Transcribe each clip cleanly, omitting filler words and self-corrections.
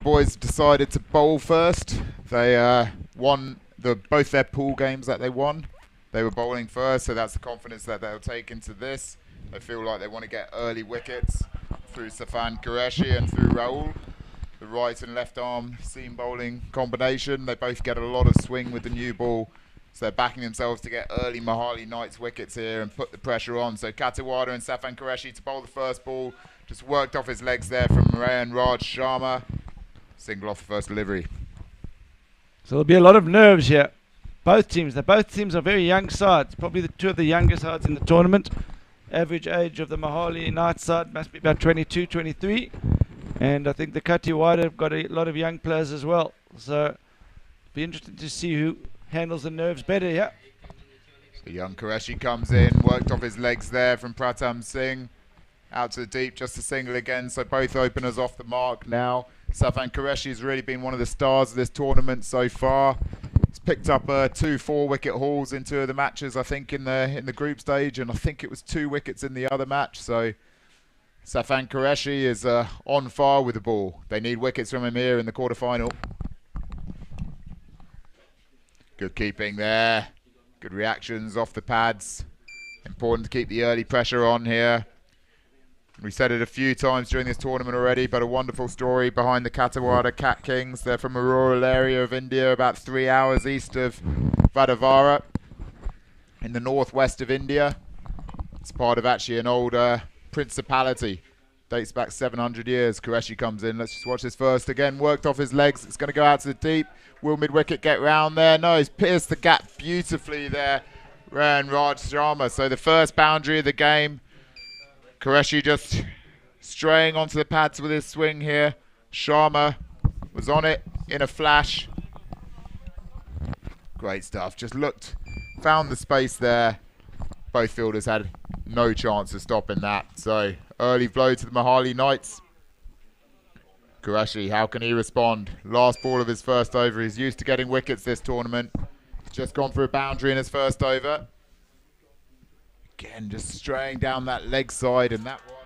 boys decided to bowl first. They won both their pool games that they won. They were bowling first, so that's the confidence that they'll take into this. They feel like they want to get early wickets through Safan Qureshi and through Rahul. The right and left arm seam bowling combination. They both get a lot of swing with the new ball. So they're backing themselves to get early Mohali Knights wickets here and put the pressure on. So Kathiwada and Safan Qureshi to bowl the first ball. Just worked off his legs there from Rayan Raj Sharma. Single off the first delivery. So there'll be a lot of nerves here. Both teams are very young sides. Probably the two of the youngest sides in the tournament. Average age of the Mohali Knights side must be about 22, 23. And I think the Kathiwada have got a lot of young players as well. So it'll be interesting to see who handles the nerves better, yeah. So young Qureshi comes in, worked off his legs there from Pratam Singh. Out to the deep, just a single again. So both openers off the mark now. Safan Qureshi has really been one of the stars of this tournament so far. He's picked up 2 4-wicket hauls in 2 of the matches, I think, in the group stage, and I think it was 2 wickets in the other match. So Safan Qureshi is on fire with the ball. They need wickets from him here in the quarter-final. Good keeping there. Good reactions off the pads. Important to keep the early pressure on here. We said it a few times during this tournament already, but a wonderful story behind the Kathiwada Cat Kings. They're from a rural area of India, about 3 hours east of Vadavara, in the northwest of India. It's part of actually an old principality. Dates back 700 years. Qureshi comes in. Let's just watch this first. Again, worked off his legs. It's going to go out to the deep. Will mid-wicket get round there? No, he's pierced the gap beautifully there. Rayan Raj Sharma. So the first boundary of the game. Qureshi just straying onto the pads with his swing here. Sharma was on it in a flash. Great stuff. Just found the space there. Both fielders had no chance of stopping that. So early blow to the Mohali Knights. Qureshi, how can he respond? Last ball of his first over. He's used to getting wickets this tournament. He's just gone for a boundary in his first over. Again, just straying down that leg side, and that one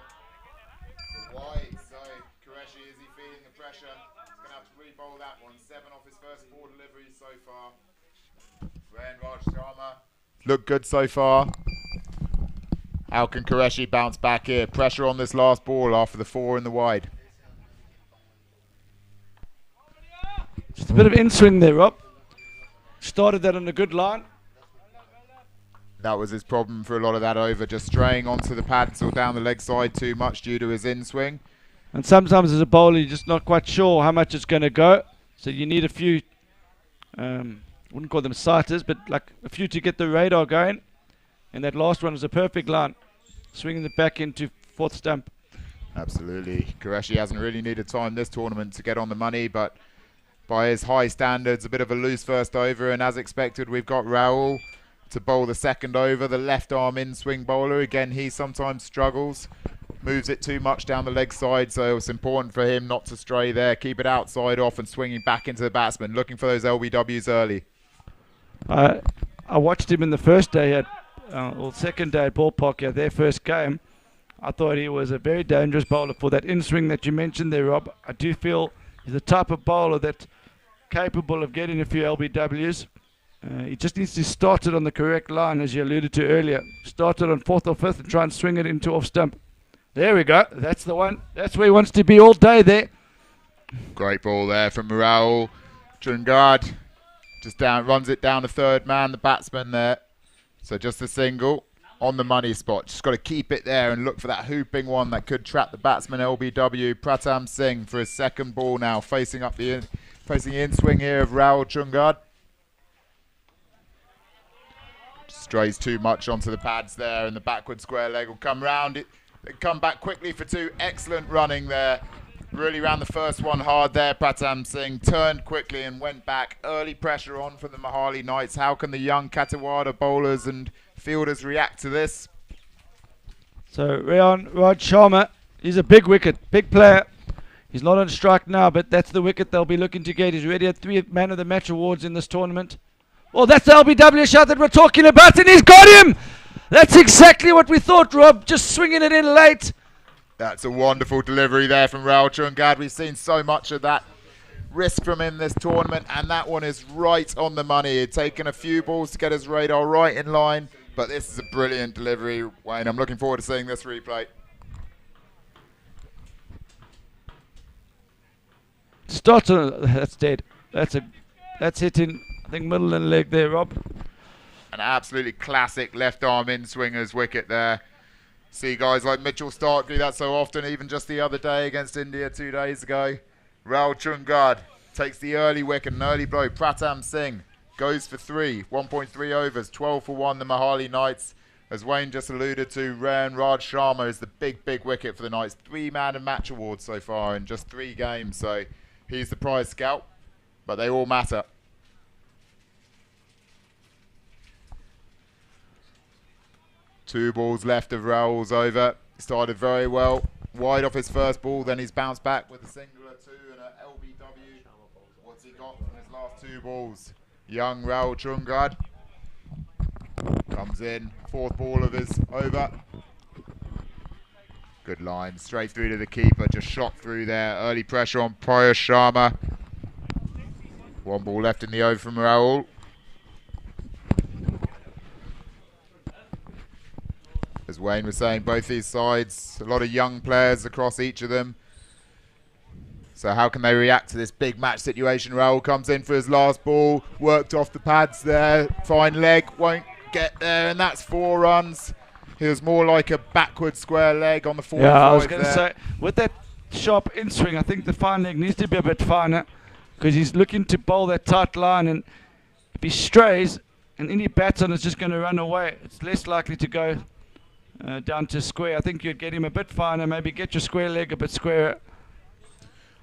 is wide. So Qureshi, is he feeling the pressure? He's going to have to re-bowl that one. 7 off his first 4 deliveries so far. Rayan Raj Sharma look good so far. How can Qureshi bounce back here? Pressure on this last ball after the 4 in the wide. Just a bit of in-swing there, Rob. Started that on a good line. That was his problem for a lot of that over, just straying onto the pads or down the leg side too much due to his in-swing. And sometimes as a bowler, you're just not quite sure how much it's going to go. So you need a few, wouldn't call them sighters, but like a few to get the radar going. And that last one was a perfect line, swinging it back into 4th stump. Absolutely. Qureshi hasn't really needed time this tournament to get on the money, but by his high standards, a bit of a loose first over. And as expected, we've got Rahul to bowl the second over, the left arm in-swing bowler. Again, he sometimes struggles, moves it too much down the leg side, so it's important for him not to stray there, keep it outside off and swinging back into the batsman, looking for those LBWs early. I watched him in the first day second day at Ballpark, their first game. I thought he was a very dangerous bowler for that in-swing that you mentioned there, Rob. I do feel he's the type of bowler that's capable of getting a few LBWs. He just needs to start it on the correct line, as you alluded to earlier. Start it on 4th or 5th and try and swing it into off stump. There we go. That's the one. That's where he wants to be all day there. Great ball there from Rahul. Chungad just runs it down the 3rd man, the batsman there. So just a single on the money spot. Just got to keep it there and look for that hooping one that could trap the batsman LBW. Pratam Singh for his second ball now, facing the in-swing here of Rahul Chungad. Strays too much onto the pads there, and the backward square leg will come round it. They come back quickly for 2. Excellent running there. Really ran the first one hard there. Pratam Singh turned quickly and went back. Early pressure on from the Mohali Knights. How can the young Kathiwada bowlers and fielders react to this? So Rayan Raj Sharma, he's a big wicket, big player. He's not on strike now, but that's the wicket they'll be looking to get. He's already had 3 Man of the Match awards in this tournament. Well, that's the LBW shot that we're talking about, and he's got him! That's exactly what we thought, Rob. Just swinging it in late. That's a wonderful delivery there from Rahul Chungad. We've seen so much of that risk from him this tournament, and that one is right on the money. He'd taken a few balls to get his radar right in line, but this is a brilliant delivery, Wayne. I'm looking forward to seeing this replay. Starts on, that's dead. That's hitting, I think, middle and leg there, Rob. An absolutely classic left arm in swinger's wicket there. See guys like Mitchell Stark do that so often, even just the other day against India 2 days ago. Rahul Chungad takes the early wicket, an early blow. Pratam Singh goes for 3, 1.3 overs, 12 for 1, the Mohali Knights. As Wayne just alluded to, Raj Sharma is the big wicket for the Knights. 3 man and match awards so far in just 3 games, so he's the prize scout, but they all matter. Two balls left of Rahul's over. Started very well. Wide off his first ball, then he's bounced back with a singular 2 and an LBW. What's he got from his last 2 balls? Young Rahul Chungad comes in. 4th ball of his over. Good line. Straight through to the keeper. Just shot through there. Early pressure on Piyush Sharma. 1 ball left in the over from Rahul. As Wayne was saying, both these sides, a lot of young players across each of them. So how can they react to this big match situation? Rahul comes in for his last ball, worked off the pads there, fine leg, won't get there, and that's 4 runs. He was more like a backward square leg on the 45 there. Yeah, I was going to say, with that sharp in swing, I think the fine leg needs to be a bit finer, because he's looking to bowl that tight line, and if he strays, and any batsman is just going to run away, it's less likely to go down to square. I think you'd get him a bit finer, maybe get your square leg a bit squarer.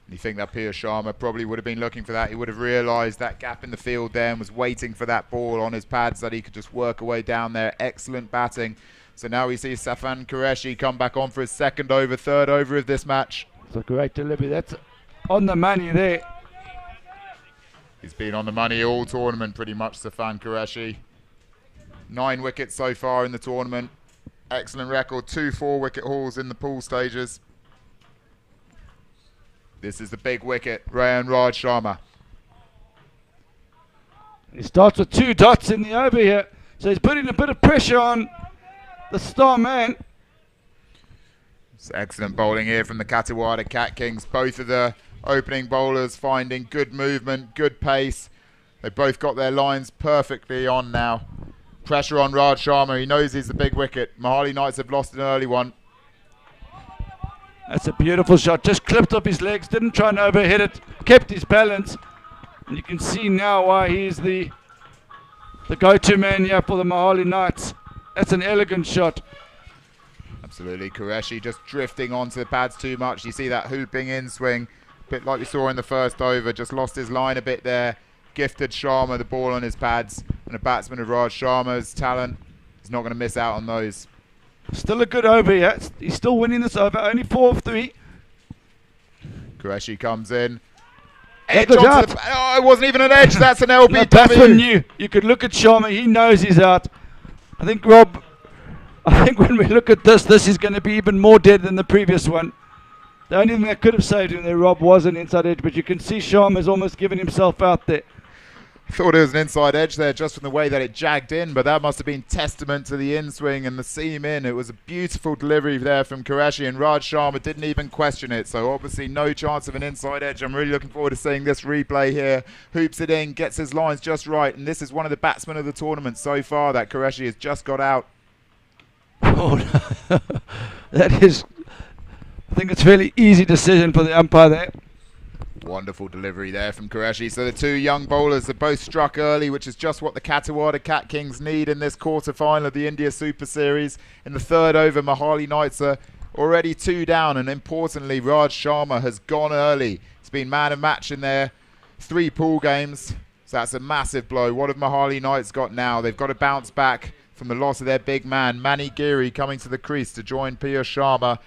You think that Piyush Sharma probably would have been looking for that. He would have realised that gap in the field there and was waiting for that ball on his pads that he could just work away down there. Excellent batting. So now we see Safan Qureshi come back on for his 2nd over, 3rd over of this match. It's a great delivery. That's on the money there. He's been on the money all tournament pretty much, Safan Qureshi. 9 wickets so far in the tournament. Excellent record, 2 4-wicket hauls in the pool stages. This is the big wicket, Raj Sharma. He starts with 2 dots in the over here, so he's putting a bit of pressure on the star man. It's excellent bowling here from the Kathiwada Cat Kings. Both of the opening bowlers finding good movement, good pace. They've both got their lines perfectly on now. Pressure on Raj Sharma. He knows he's the big wicket. Mohali Knights have lost an early one. That's a beautiful shot. Just clipped up his legs. Didn't try and overhit it. Kept his balance. And you can see now why he's the go-to man here for the Mohali Knights. That's an elegant shot. Absolutely. Qureshi just drifting onto the pads too much. You see that hooping in swing. A bit like we saw in the first over. Just lost his line a bit there. Gifted Sharma the ball on his pads, and a batsman of Raj Sharma's talent is not going to miss out on those. Still a good over here. He's still winning this over. Only 4 of 3. Qureshi comes in. Edge onto the, oh, it wasn't even an edge. That's an LBW. The batsman knew. You could look at Sharma. He knows he's out. I think, Rob, when we look at this is going to be even more dead than the previous one. The only thing that could have saved him there, Rob, was an inside edge, but you can see Sharma's almost given himself out there. I thought it was an inside edge there just from the way that it jagged in, but that must have been testament to the in-swing and the seam in. It was a beautiful delivery there from Qureshi, and Raj Sharma didn't even question it, so obviously no chance of an inside edge. I'm really looking forward to seeing this replay here. Hoops it in, gets his lines just right, and this is one of the batsmen of the tournament so far that Qureshi has just got out. Oh, that is, I think it's a fairly easy decision for the umpire there. Wonderful delivery there from Qureshi. So the 2 young bowlers are both struck early, which is just what the Kathiwada Cat Kings need in this quarter-final of the India Super Series. In the 3rd over, Mohali Knights are already 2 down, and importantly, Raj Sharma has gone early. He's been man of match in their 3 pool games, so that's a massive blow. What have Mohali Knights got now? They've got to bounce back from the loss of their big man, Mani Giri, coming to the crease to join Piyush Sharma.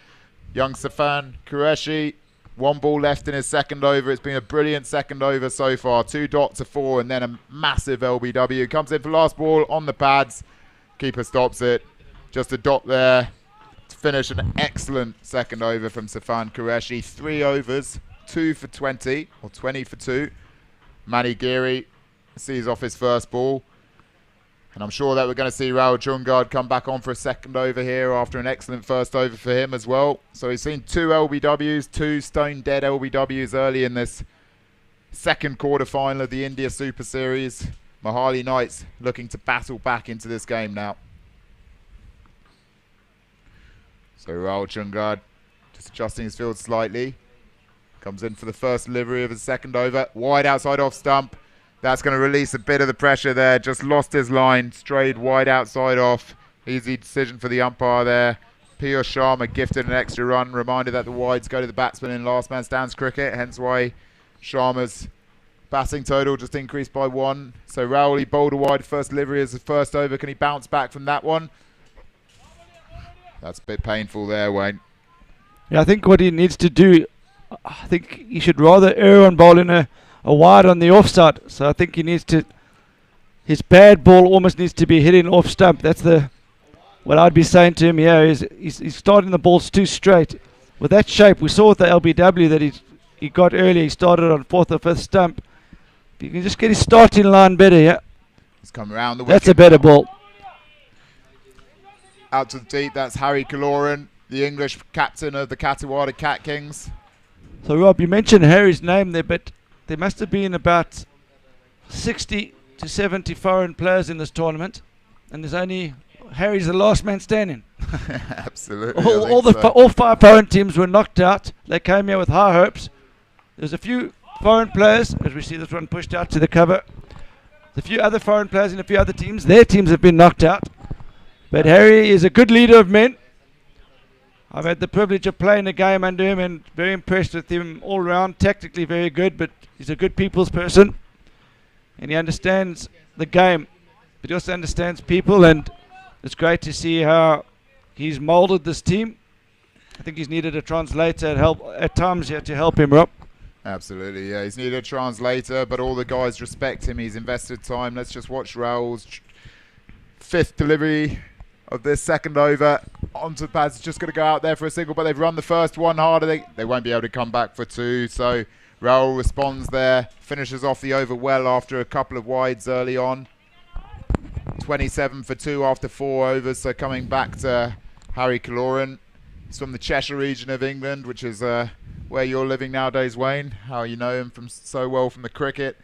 Young Safan Qureshi, 1 ball left in his 2nd over. It's been a brilliant 2nd over so far. 2 dots to 4 and then a massive LBW. Comes in for last ball on the pads. Keeper stops it. Just a dot there to finish an excellent 2nd over from Safan Qureshi. 3 overs, 2 for 20, or 20 for 2. Manny Geary sees off his first ball. And I'm sure that we're going to see Raul Chungard come back on for a second over here after an excellent first over for him as well. So he's seen 2 LBWs, 2 stone dead LBWs early in this second quarter final of the India Super Series. Mohali Knights looking to battle back into this game now. So Raul Chungard just adjusting his field slightly. Comes in for the first delivery of his second over. Wide outside off stump. That's going to release a bit of the pressure there. Just lost his line. Strayed wide outside off. Easy decision for the umpire there. Piyush Sharma gifted an extra run. Reminder that the wides go to the batsman in last man stands cricket. Hence why Sharma's batting total just increased by 1. So Raul, he bowled a wide first delivery as his first over. Can he bounce back from that one? That's a bit painful there, Wayne. Yeah, I think what he needs to do, I think he should rather err on bowling a wide on the offside. So I think he needs to, his bad ball almost needs to be hitting off stump. That's what I'd be saying to him here is he's starting the balls too straight. With that shape, we saw with the LBW that he got earlier. He started on 4th or 5th stump. If you can just get his starting line better, yeah. He's come around the wicket. That's a better ball. Out to the deep, that's Harry Kaloran, the English captain of the Kathiwada Cat Kings. So Rob, you mentioned Harry's name there, but there must have been about 60 to 70 foreign players in this tournament, and there's only Harry's the last man standing. Absolutely. All 5 foreign teams were knocked out. They came here with high hopes. There's a few foreign players, as we see this one pushed out to the cover. There's a few other foreign players in a few other teams. Their teams have been knocked out. But Harry is a good leader of men. I've had the privilege of playing a game under him and very impressed with him all round. Tactically very good, but he's a good people's person. And he understands the game, but he also understands people, and it's great to see how he's moulded this team. I think he's needed a translator at times here to help him, Rob. Absolutely, yeah. He's needed a translator, but all the guys respect him. He's invested time. Let's just watch Raul's 5th delivery of this second over. Onto the pads, just going to go out there for a single, but they've run the first one harder. They won't be able to come back for 2. So Raul responds there, finishes off the over well after a couple of wides early on. 27 for 2 after 4 overs. So coming back to Harry Kaloran. He's from the Cheshire region of England, which is where you're living nowadays, Wayne. How you know him from so well from the cricket.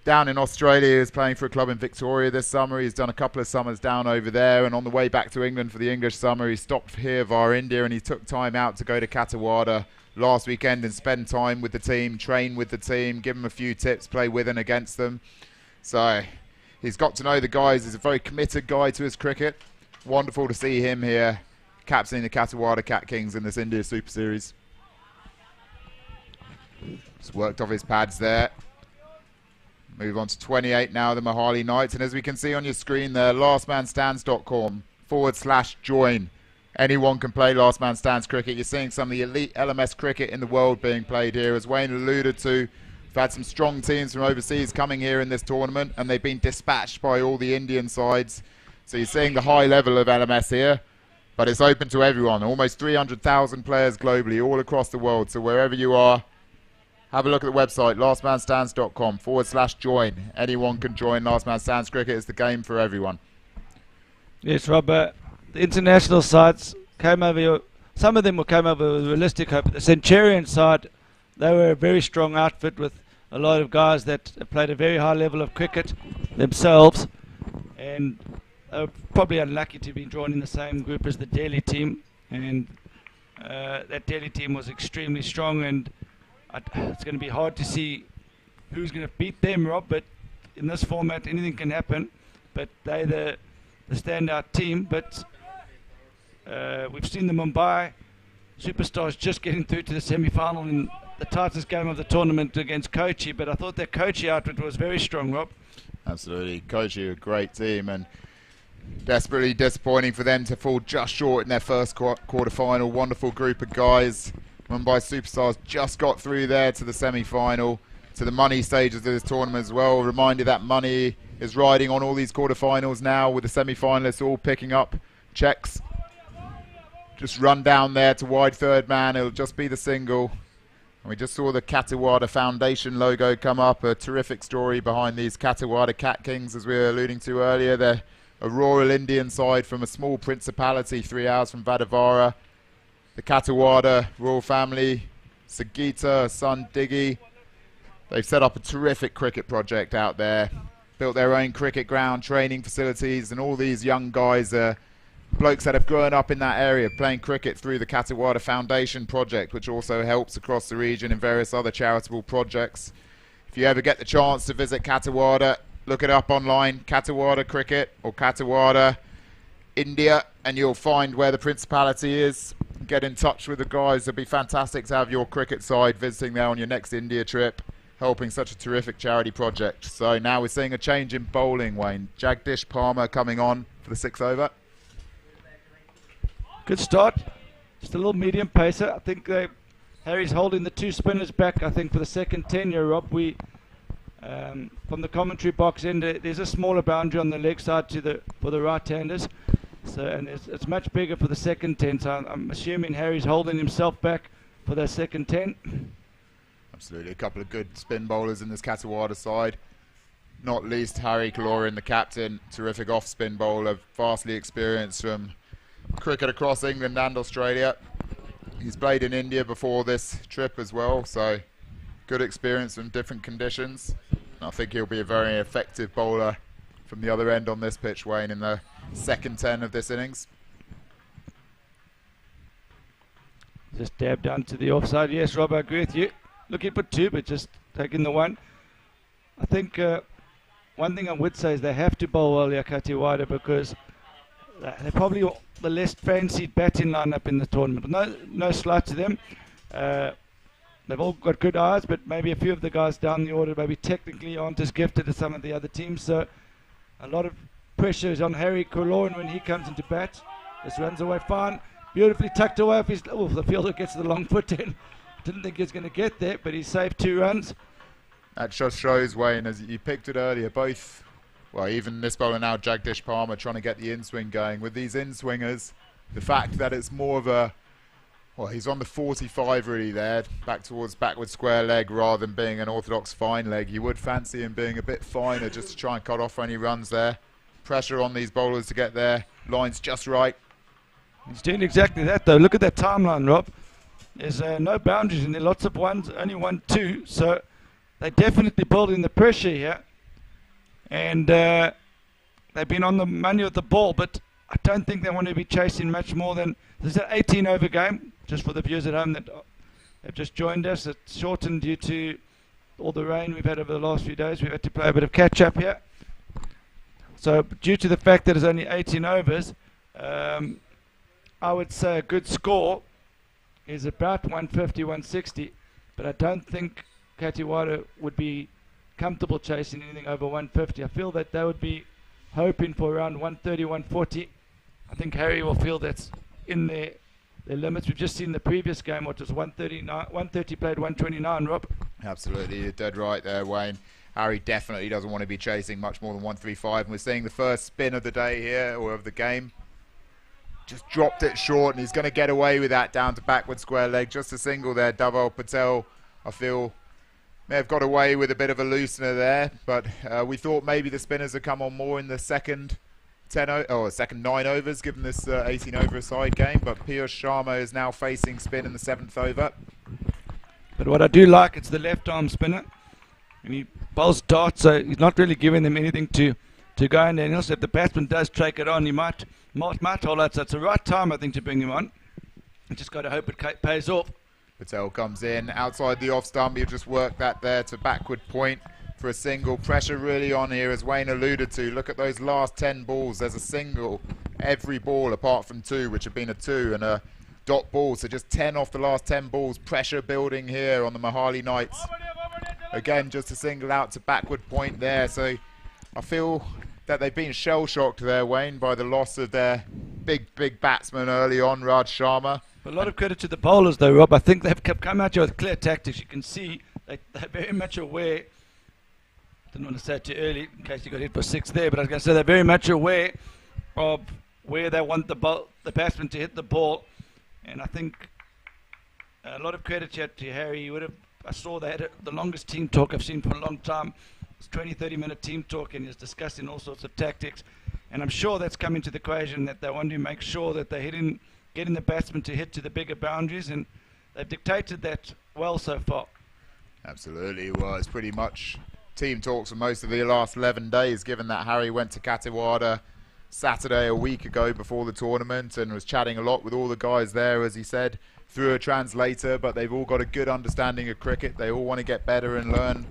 Down in Australia, he's playing for a club in Victoria this summer. He's done a couple of summers down over there, and on the way back to England for the English summer, he stopped here via India, and he took time out to go to Kathiwada last weekend and spend time with the team, train with the team, give them a few tips, play with and against them. So he's got to know the guys. He's a very committed guy to his cricket. Wonderful to see him here captaining the Kathiwada Cat Kings in this India Super Series. Just worked off his pads there. Move on to 28 now, the Mohali Knights. And as we can see on your screen there, lastmanstands.com/join. Anyone can play Last Man Stands cricket. You're seeing some of the elite LMS cricket in the world being played here. As Wayne alluded to, we've had some strong teams from overseas coming here in this tournament, and they've been dispatched by all the Indian sides. So you're seeing the high level of LMS here, but it's open to everyone. Almost 300,000 players globally, all across the world. So wherever you are, have a look at the website, lastmanstands.com/join. Anyone can join Last Man Stands cricket. It's the game for everyone. Yes, Robert. The international sides came over here. Some of them came over with realistic hope. The Centurion side, they were a very strong outfit with a lot of guys that played a very high level of cricket themselves. And they were probably unlucky to be drawn in the same group as the Delhi team. And that Delhi team was extremely strong, and it's going to be hard to see who's going to beat them, Rob, but in this format anything can happen. But they're the standout team. But we've seen the Mumbai Superstars just getting through to the semi-final in the tightest game of the tournament against Kochi, but I thought their Kochi outfit was very strong, Rob. Absolutely. Kochi, a great team, and desperately disappointing for them to fall just short in their first quarter-final. Wonderful group of guys. Mumbai Superstars just got through there to the semi-final, to the money stages of this tournament as well. Reminder that money is riding on all these quarter-finals now, with the semi-finalists all picking up checks. Just run down there to wide third man. It'll just be the single. And we just saw the Kathiwada Foundation logo come up, a terrific story behind these Kathiwada Cat Kings, as we were alluding to earlier. They're a rural Indian side from a small principality 3 hours from Vadavara. The Kathiwada royal family, Sagita, son Diggy, they've set up a terrific cricket project out there, built their own cricket ground, training facilities, and all these young guys are blokes that have grown up in that area playing cricket through the Kathiwada Foundation project, which also helps across the region in various other charitable projects. If you ever get the chance to visit Kathiwada, look it up online, Kathiwada Cricket or Kathiwada India, and you'll find where the principality is. Get in touch with the guys. It'd be fantastic to have your cricket side visiting there on your next India trip, helping such a terrific charity project. So now we're seeing a change in bowling, Wayne. Jagdish Palmer coming on for the 6th over. Good start. Just a little medium pacer. I think Harry's holding the 2 spinners back, I think, for the second tenure, Rob. We, from the commentary box end, there's a smaller boundary on the leg side for the right-handers. So, and it's much bigger for the second 10. So I'm assuming Harry's holding himself back for that second 10. Absolutely. A couple of good spin bowlers in this Kathiwada side. Not least Harry Kaloran, the captain. Terrific off-spin bowler, vastly experienced from cricket across England and Australia. He's played in India before this trip as well, so good experience from different conditions. And I think he'll be a very effective bowler from the other end on this pitch, Wayne, in the second 10 of this innings. Just dab down to the offside. Yes, Rob, I agree with you. Looking for 2, but just taking the 1. I think one thing I would say is they have to bowl well here, Kathiwada, because they're probably the less fancied batting lineup in the tournament. No slight to them. They've all got good eyes, but maybe a few of the guys down the order maybe technically aren't as gifted as some of the other teams. So a lot of pressure is on Harry Kaloran when he comes into bat. This runs away fine. Beautifully tucked away off his... Oh, the fielder gets the long foot in. Didn't think he was going to get there, but he saved 2 runs. That just shows, Wayne, as you picked it earlier, both... Well, even this bowler now, Jagdish Palmer, trying to get the in-swing going. With these in-swingers, the fact that it's more of a... Well, he's on the 45 really there, back towards backward square leg rather than being an orthodox fine leg. You would fancy him being a bit finer just to try and cut off any runs there. Pressure on these bowlers to get their lines just right. He's doing exactly that, though. Look at that timeline, Rob. There's no boundaries in there, lots of ones, only 1, 2. So they're definitely building the pressure here. And they've been on the money with the ball, but I don't think they want to be chasing much more than... There's an 18-over game, just for the viewers at home that have just joined us. It's shortened due to all the rain we've had over the last few days. We've had to play a bit of catch-up here. So due to the fact that it's only 18 overs, I would say a good score is about 150, 160. But I don't think Kathiwada would be comfortable chasing anything over 150. I feel that they would be hoping for around 130, 140. I think Harry will feel that's in their limits. We've just seen the previous game, which was 130 played 129, Rob. Absolutely, you're dead right there, Wayne. Harry definitely doesn't want to be chasing much more than 135. And we're seeing the first spin of the day here, or of the game. Just dropped it short, and he's going to get away with that down to backward square leg. Just a single there. Dhaval Patel, I feel, may have got away with a bit of a loosener there, but we thought maybe the spinners would come on more in the second 9 overs, given this 18 over side game. But Piyush Sharma is now facing spin in the 7th over. But what I do like, it's the left arm spinner, and he bowls darts, so he's not really giving them anything to go in there. And also, if the batsman does take it on, he might hold out. So it's the right time, I think, to bring him on. You just got to hope it pays off. Patel comes in outside the off stump. You just work that there to backward point for a single. Pressure really on here, as Wayne alluded to. Look at those last 10 balls. There's a single every ball apart from 2, which have been a 2 and a dot ball. So just 10 off the last 10 balls. Pressure building here on the Mohali Knights. Again, just a single out to backward point there. So I feel that they've been shell-shocked there, Wayne, by the loss of their big batsman early on, Raj Sharma. A lot of credit to the bowlers, though, Rob. I think they've come out here with clear tactics. You can see they're very much aware. Didn't want to say it too early in case you got hit for 6 there, but I was going to say they're very much aware of where they want the batsman to hit the ball. And I think A lot of credit here to Harry. I saw they had the longest team talk I've seen for a long time. It's 20-30 minute team talk, and he's discussing all sorts of tactics. And I'm sure that's come into the equation, that they want to make sure that they're getting the batsmen to hit to the bigger boundaries, and they've dictated that well so far. Absolutely. Well, it's pretty much team talks for most of the last 11 days, given that Harry went to Kathiwada Saturday a week ago before the tournament and was chatting a lot with all the guys there, as he said, through a translator, but they've all got a good understanding of cricket. They all want to get better and learn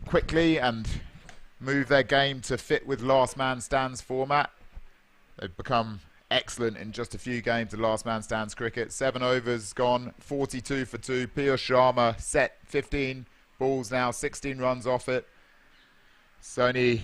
quickly and move their game to fit with last man stands format. They've become excellent in just a few games of last man stands cricket. 7 overs gone, 42 for 2. Piyush Sharma set 15 balls now, 16 runs off it. It's only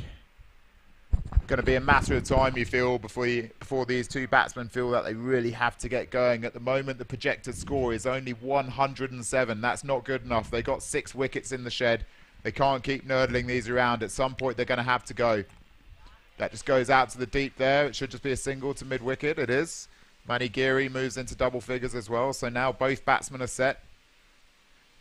going to be a matter of time, you feel, before these two batsmen feel that they really have to get going. At the moment, the projected score is only 107. That's not good enough. They got 6 wickets in the shed. They can't keep nurdling these around. At some point, they're going to have to go. That just goes out to the deep there. It should just be a single to mid-wicket. It is. Mani Giri moves into double figures as well. So now both batsmen are set.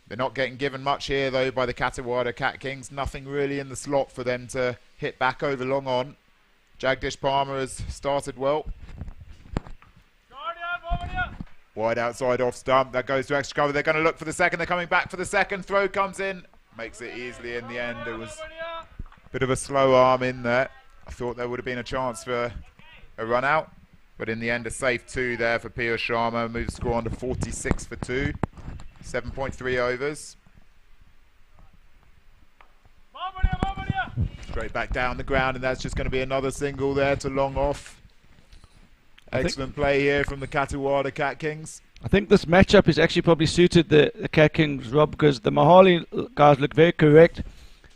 They're not getting given much here, though, by the Kathiwada Cat Kings. Nothing really in the slot for them to hit back over long on. Jagdish Palmer has started well. Wide outside off stump. That goes to extra cover. They're going to look for the second. They're coming back for the second. Throw comes in. Makes it easily in the end. It was a bit of a slow arm in there. I thought there would have been a chance for a run out. But in the end, a safe 2 there for Piyush Sharma. Moves the score on to 46 for 2. 7.3 overs. Straight back down the ground, and that's just going to be another single there to long off. Excellent play here from the Kathiwada Cat Kings. I think this matchup is actually probably suited the Cat Kings, Rob, because the Mohali guys look very correct.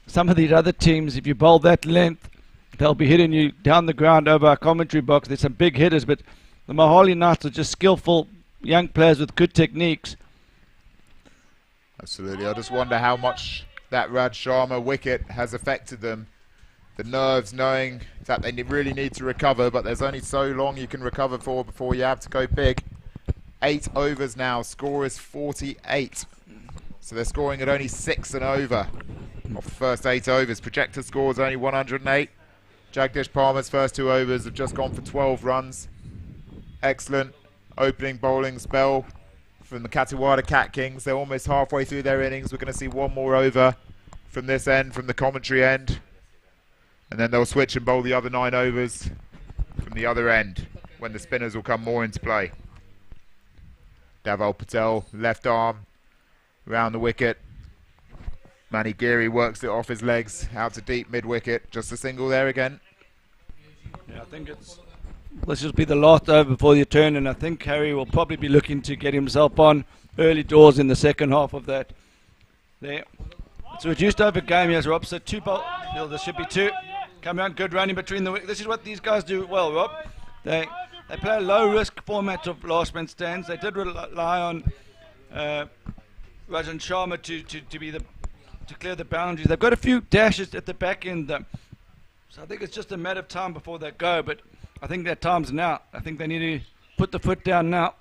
Some of these other teams, if you bowl that length, they'll be hitting you down the ground over our commentary box. There's some big hitters, but the Mohali Knights are just skillful young players with good techniques. Absolutely. I just wonder how much that Raj Sharma wicket has affected them. The nerves, knowing that they really need to recover, but there's only so long you can recover for before you have to go big. 8 overs now. Score is 48. So they're scoring at only 6 and over off the first 8 overs. Projected score is only 108. Jagdish Palmer's first 2 overs have just gone for 12 runs. Excellent opening bowling spell from the Kathiwada Cat Kings. They're almost halfway through their innings. We're going to see one more over from this end, from the commentary end. And then they'll switch and bowl the other 9 overs from the other end when the spinners will come more into play. Dhaval Patel, left arm, round the wicket. Mani Giri works it off his legs, out to deep mid-wicket. Just a single there again. Yeah, I think this will be the last over before the turn, and I think Harry will probably be looking to get himself on early doors in the second half of that. There. It's a reduced over game, yes, Rob. So 2 ball. There should be 2. Come out, good running between the wickets. This is what these guys do well, Rob. They play a low-risk format of last man stands. They did rely on Rajan Sharma to clear the boundaries. They've got a few dashes at the back end, so I think it's just a matter of time before they go. But I think their time's now. I think they need to put the foot down now.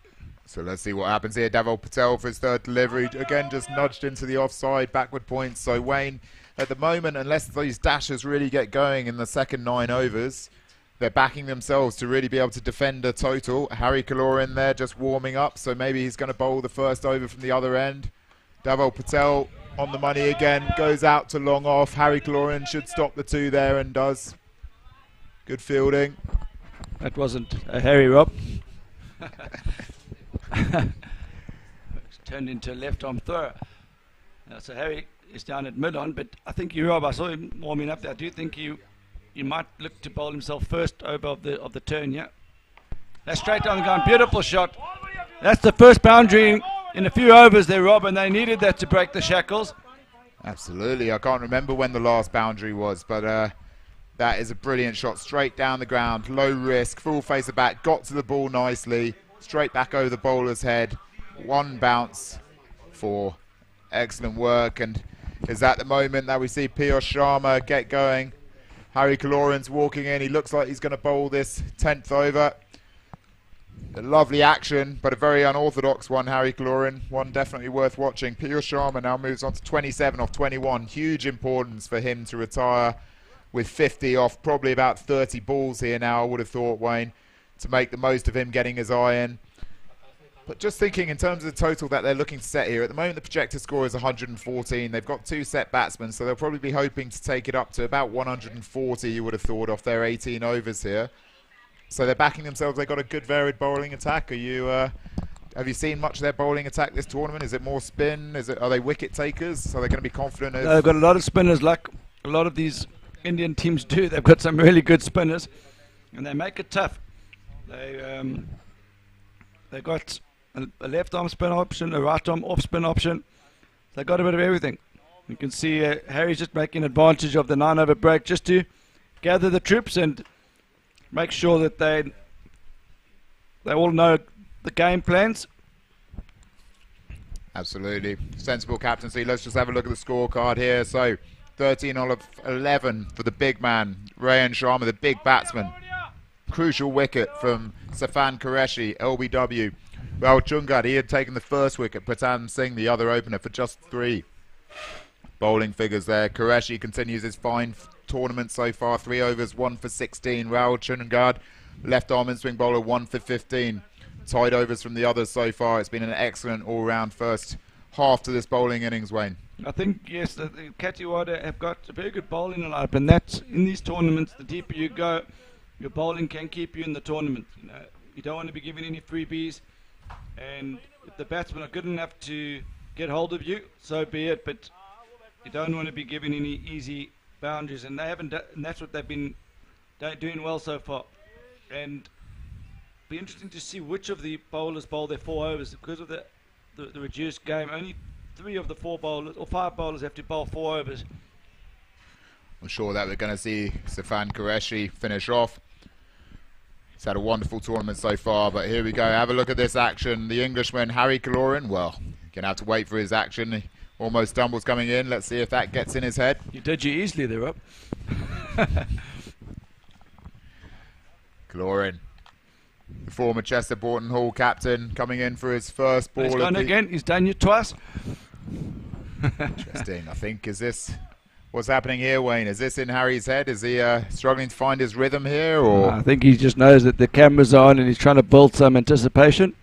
So let's see what happens here. Dhaval Patel for his 3rd delivery. Again, just nudged into the offside backward points. So Wayne, at the moment, unless these dashes really get going in the second 9 overs, they're backing themselves to really be able to defend a total. Harry Kaloran there just warming up, so maybe he's going to bowl the first over from the other end. Dhaval Patel on the money again, goes out to long off. Harry Kaloran should stop the 2 there and does. Good fielding. That wasn't a Harry, Rob. It's turned into a left arm thrower. So Harry is down at mid on, but I think you, Rob, I saw him warming up there. I do think you might look to bowl himself first over of the turn, yeah. That's straight down the ground, beautiful shot. That's the first boundary in a few overs there, Rob, and they needed that to break the shackles. Absolutely. I can't remember when the last boundary was, but that is a brilliant shot. Straight down the ground, low risk, full face of bat, got to the ball nicely, straight back over the bowler's head. 1 bounce for excellent work, and is at the moment that we see Piyush Sharma get going. Harry Kaloran's walking in. He looks like he's going to bowl this 10th over. A lovely action, but a very unorthodox one, Harry Glorin. One definitely worth watching. Piyush Sharma now moves on to 27 off 21. Huge importance for him to retire with 50 off probably about 30 balls here now, I would have thought, Wayne, to make the most of him getting his eye in. But just thinking in terms of the total that they're looking to set here, at the moment the projected score is 114. They've got 2 set batsmen, so they'll probably be hoping to take it up to about 140, you would have thought, off their 18 overs here. So they're backing themselves. They've got a good varied bowling attack. Are you, have you seen much of their bowling attack this tournament? Is it more spin? Are they wicket takers? Are they going to be confident? They've got a lot of spinners, like a lot of these Indian teams do. They've got some really good spinners, and they make it tough. They got a left arm spin option, a right arm off spin option. They got a bit of everything. You can see Harry's just making advantage of the 9-over break just to gather the troops and make sure that they all know the game plans. Absolutely. Sensible captaincy. Let's just have a look at the scorecard here. So 13 out of 11 for the big man, Rayan Sharma, the big batsman. Crucial wicket from Safan Qureshi, LBW. Well, Chungad, he had taken the first wicket. Pratam Singh, the other opener, for just 3. Bowling figures there. Qureshi continues his fine tournament so far. 3 overs, 1 for 16. Rahul Chungad, left arm in swing bowler, 1 for 15. Tied overs from the others so far. It's been an excellent all-round first half to this bowling innings, Wayne. I think, yes, the Kathiwada have got a very good bowling lineup, and that's in these tournaments. The deeper you go, your bowling can keep you in the tournament. You don't want to be given any freebies, and if the batsmen are good enough to get hold of you, so be it. But you don't want to be given any easy boundaries, and they haven't. And that's what they've been doing well so far. And be interesting to see which of the bowlers bowl their 4 overs because of the reduced game. Only 3 of the 4 bowlers or 5 bowlers have to bowl 4 overs. I'm sure that we're going to see Safan Qureshi finish off. He's had a wonderful tournament so far, but here we go. Have a look at this action. The Englishman, Harry Glorin, well, going to have to wait for his action. He almost stumbles coming in. Let's see if that gets in his head. You did you easily there, Rob. Glorin, the former Chester Boughton Hall captain, coming in for his first ball. He's done again. He's done you twice. Interesting. I think, is this what's happening here, Wayne? Is this in Harry's head? Is he struggling to find his rhythm here, or? I think he just knows that the camera's on and he's trying to build some anticipation.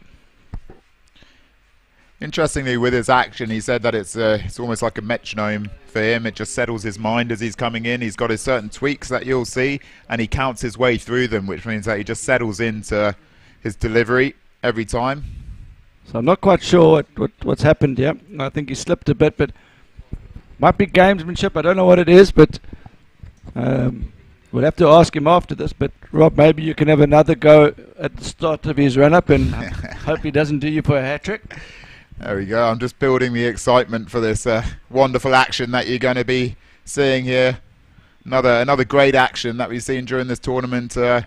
Interestingly, with his action, he said that it's almost like a metronome for him. It just settles his mind as he's coming in. He's got his certain tweaks that you'll see, and he counts his way through them, which means that he just settles into his delivery every time. So I'm not quite sure what's happened here. I think he slipped a bit, but might be gamesmanship. I don't know what it is, but we'll have to ask him after this. But Rob, maybe you can have another go at the start of his run-up and hope he doesn't do you for a hat-trick. There we go. I'm just building the excitement for this wonderful action that you're going to be seeing here. Another great action that we've seen during this tournament is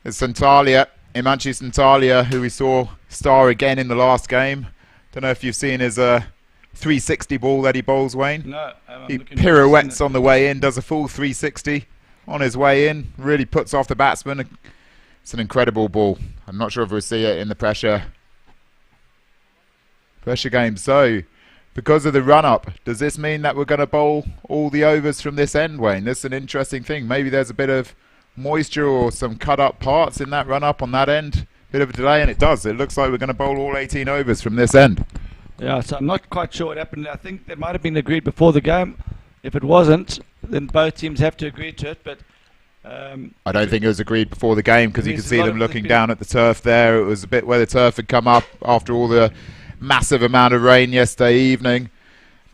Santalia, Imanchi Santalia, who we saw star again in the last game. Don't know if you've seen his 360 ball that he bowls, Wayne. No. He pirouettes on the way in, does a full 360 on his way in, really puts off the batsman. It's an incredible ball. I'm not sure if we'll see it in the pressure game. So, because of the run-up, does this mean that we're going to bowl all the overs from this end, Wayne? This is an interesting thing. Maybe there's a bit of moisture or some cut-up parts in that run-up on that end. Bit of a delay, and it does. It looks like we're going to bowl all 18 overs from this end. Yeah, so I'm not quite sure what happened. I think that might have been agreed before the game. If it wasn't, then both teams have to agree to it. But I don't think it was agreed before the game because you could see them looking down at the turf there. It was a bit where the turf had come up after all the massive amount of rain yesterday evening.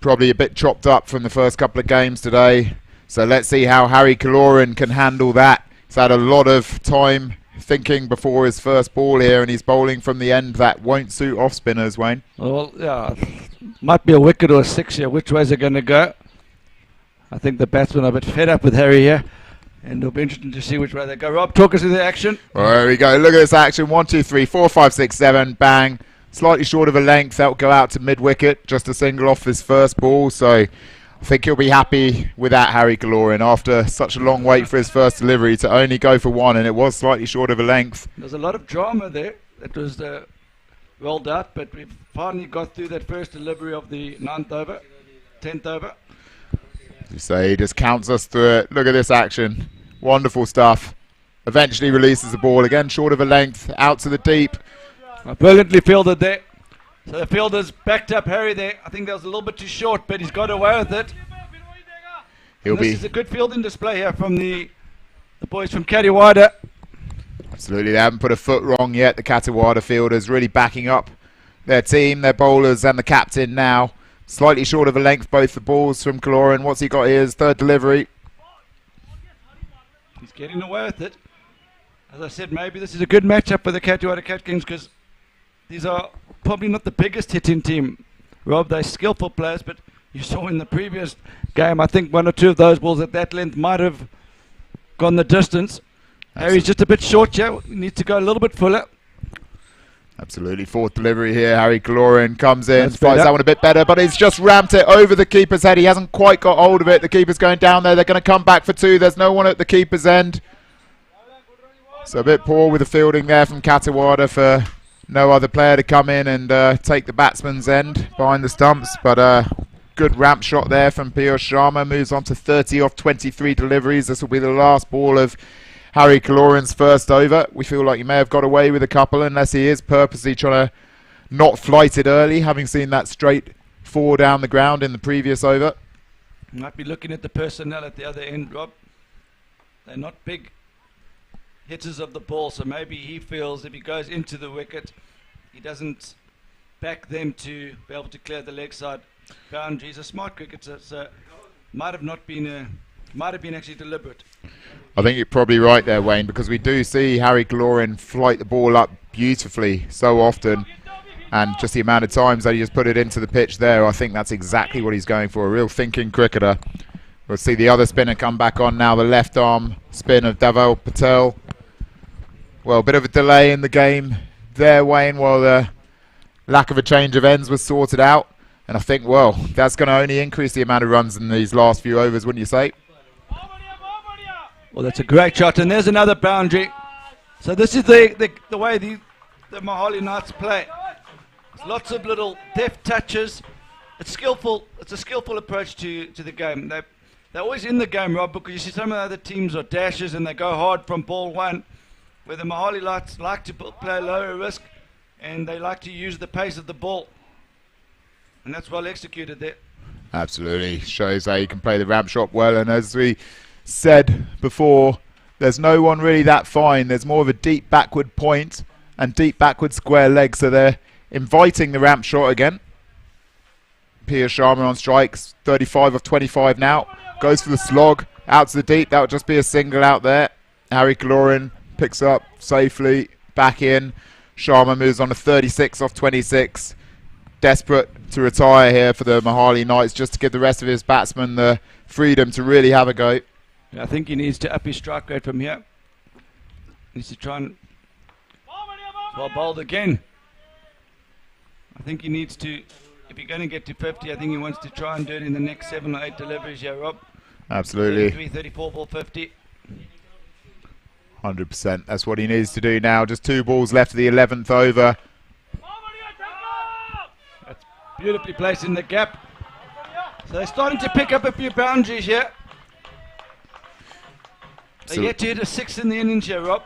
Probably a bit chopped up from the first couple of games today. So let's see how Harry Glorin can handle that. He's had a lot of time thinking before his first ball here, and he's bowling from the end that won't suit off spinners, Wayne. Well, yeah, might be a wicket or a 6 here. Which way's it going to go? I think the batsmen are a bit fed up with Harry here, and it'll be interesting to see which way they go. Rob, talk us through the action. Well, there we go. Look at this action. 1, 2, 3, 4, 5, 6, 7. Bang. Slightly short of a length. That'll go out to mid-wicket. Just a single off his first ball. So I think he'll be happy with that, Harry Glorin, after such a long wait for his first delivery to only go for 1, and it was slightly short of a length. There's a lot of drama there. that was rolled out, but we finally got through that first delivery of the 9th over, 10th over. You say he just counts us through it. Look at this action. Wonderful stuff. Eventually releases the ball again, short of a length, out to the deep. Brilliantly fielded there. So the fielder's backed up Harry there. I think that was a little bit too short, but he's got away with it. This is a good fielding display here from the boys from Kathiwada. Absolutely, they haven't put a foot wrong yet. The Kathiwada fielders really backing up their team, their bowlers and the captain now. Slightly short of a length, both the balls from Kaloran. What's he got here? His third delivery. He's getting away with it. As I said, maybe this is a good matchup for the Kathiwada Cat Kings because these are probably not the biggest hitting team. Rob, they're skillful players, but you saw in the previous game, I think one or two of those balls at that length might have gone the distance. Harry's just a bit short here. We need to go a little bit fuller. Absolutely, fourth delivery here. Harry Kaloran comes in, fights that one a bit better, but he's just ramped it over the keeper's head. He hasn't quite got hold of it. The keeper's going down there. They're going to come back for two. There's no one at the keeper's end. So a bit poor with the fielding there from Kathiwada for no other player to come in and take the batsman's end behind the stumps. But good ramp shot there from Piyush Sharma. Moves on to 30 off 23 deliveries. This will be the last ball of Harry Kaloran's first over. We feel like he may have got away with a couple unless he is purposely trying to not flight it early, having seen that straight four down the ground in the previous over. Might be looking at the personnel at the other end, Rob. They're not big hitters of the ball, so maybe he feels if he goes into the wicket, he doesn't back them to be able to clear the leg side boundary. He's a smart cricketer, so might have been actually deliberate. I think you're probably right there, Wayne, because we do see Harry Kaloran flight the ball up beautifully so often, and just the amount of times that he just put it into the pitch there, I think that's exactly what he's going for, a real thinking cricketer. We'll see the other spinner come back on now, the left arm spin of Dhaval Patel. Well, a bit of a delay in the game there, Wayne, while the lack of a change of ends was sorted out, and I think, well, that's going to only increase the amount of runs in these last few overs, wouldn't you say? Well, that's a great shot, and there's another boundary. So this is the way the Mohali Knights play. There's lots of little deft touches. It's skillful. It's a skillful approach to the game. They're always in the game, Rob, because you see some of the other teams are dashes and they go hard from ball one, where the Mohali Knights like to play lower risk and they like to use the pace of the ball. And that's well executed there. Absolutely. Shows how you can play the ramp shot well, and as we said before, there's no one really that fine. There's more of a deep backward point and deep backward square leg, so they're inviting the ramp shot again. Piyush Sharma on strikes, 35 of 25 now, goes for the slog out to the deep. That would just be a single out there. Harry Kaloran picks up safely, back in. Sharma moves on to 36 off 26, desperate to retire here for the Mohali Knights, just to give the rest of his batsmen the freedom to really have a go. I think he needs to up his strike rate from here. He needs to try and bowled again. I think he needs to, if you're going to get to 50, I think he wants to try and do it in the next 7 or 8 deliveries here, Rob. Absolutely. 33, 34, ball 50. 100%. That's what he needs to do now. Just 2 balls left of the 11th over. That's beautifully placed in the gap. So they're starting to pick up a few boundaries here. They're yet to hit a 6 in the innings here, Rob.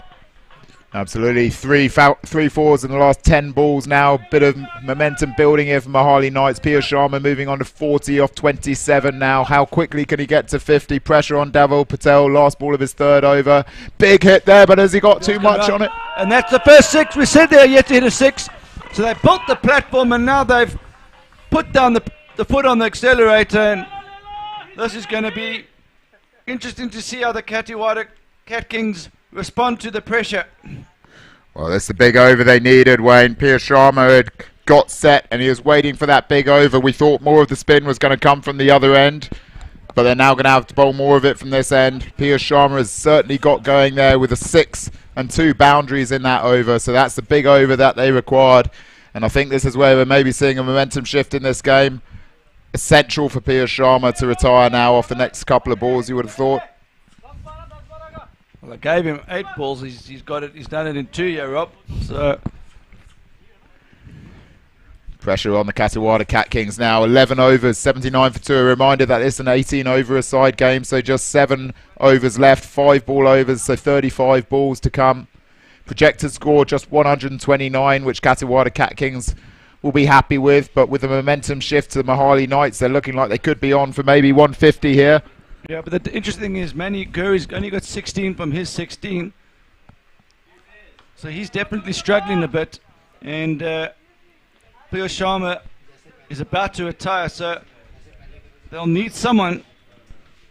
Absolutely. Three fours in the last 10 balls now. Bit of momentum building here for Mohali Knights. Piyush Sharma moving on to 40 off 27 now. How quickly can he get to 50? Pressure on Dhaval Patel. Last ball of his 3rd over. Big hit there, but has he got too much on it? And that's the first 6. We said they're yet to hit a 6. So they built the platform and now they've put down the foot on the accelerator. And this is going to be interesting to see how the Kathiwada Cat Kings respond to the pressure. Well, that's the big over they needed, Wayne. Piyush Sharma had got set and he was waiting for that big over. We thought more of the spin was going to come from the other end, but they're now going to have to bowl more of it from this end. Piyush Sharma has certainly got going there with a 6 and 2 boundaries in that over, so that's the big over that they required. And I think this is where we're maybe seeing a momentum shift in this game. Essential for Piyush Sharma to retire now off the next couple of balls, you would have thought. Well, I gave him 8 balls. He's got it. He's done it in 2 here, Rob. So Pressure on the Kathiwada Cat Kings now. 11 overs, 79 for 2. A reminder that it's an 18 over a side game, so just 7 overs left. 5 ball overs, so 35 balls to come. Projected score just 129, which Kathiwada Cat Kings will be happy with. But with the momentum shift to the Mohali Knights, they're looking like they could be on for maybe 150 here. Yeah, but the interesting thing is Manny Gurry's only got 16 from his 16. So he's definitely struggling a bit. And Priya Sharma is about to retire, so they'll need someone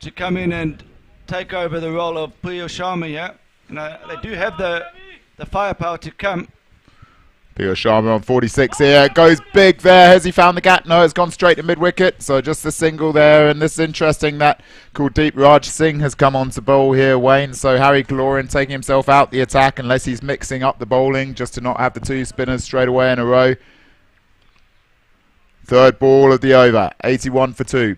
to come in and take over the role of Priya Sharma here. They do have the firepower to come. Priya Sharma on 46 here. Goes big there. Has he found the gap? No, it's gone straight to mid-wicket. So just the single there. And this is interesting that Kuldeep Raj Singh has come on to bowl here, Wayne. So Harry Kaloran taking himself out the attack unless he's mixing up the bowling just to not have the 2 spinners straight away in a row. Third ball of the over. 81 for 2.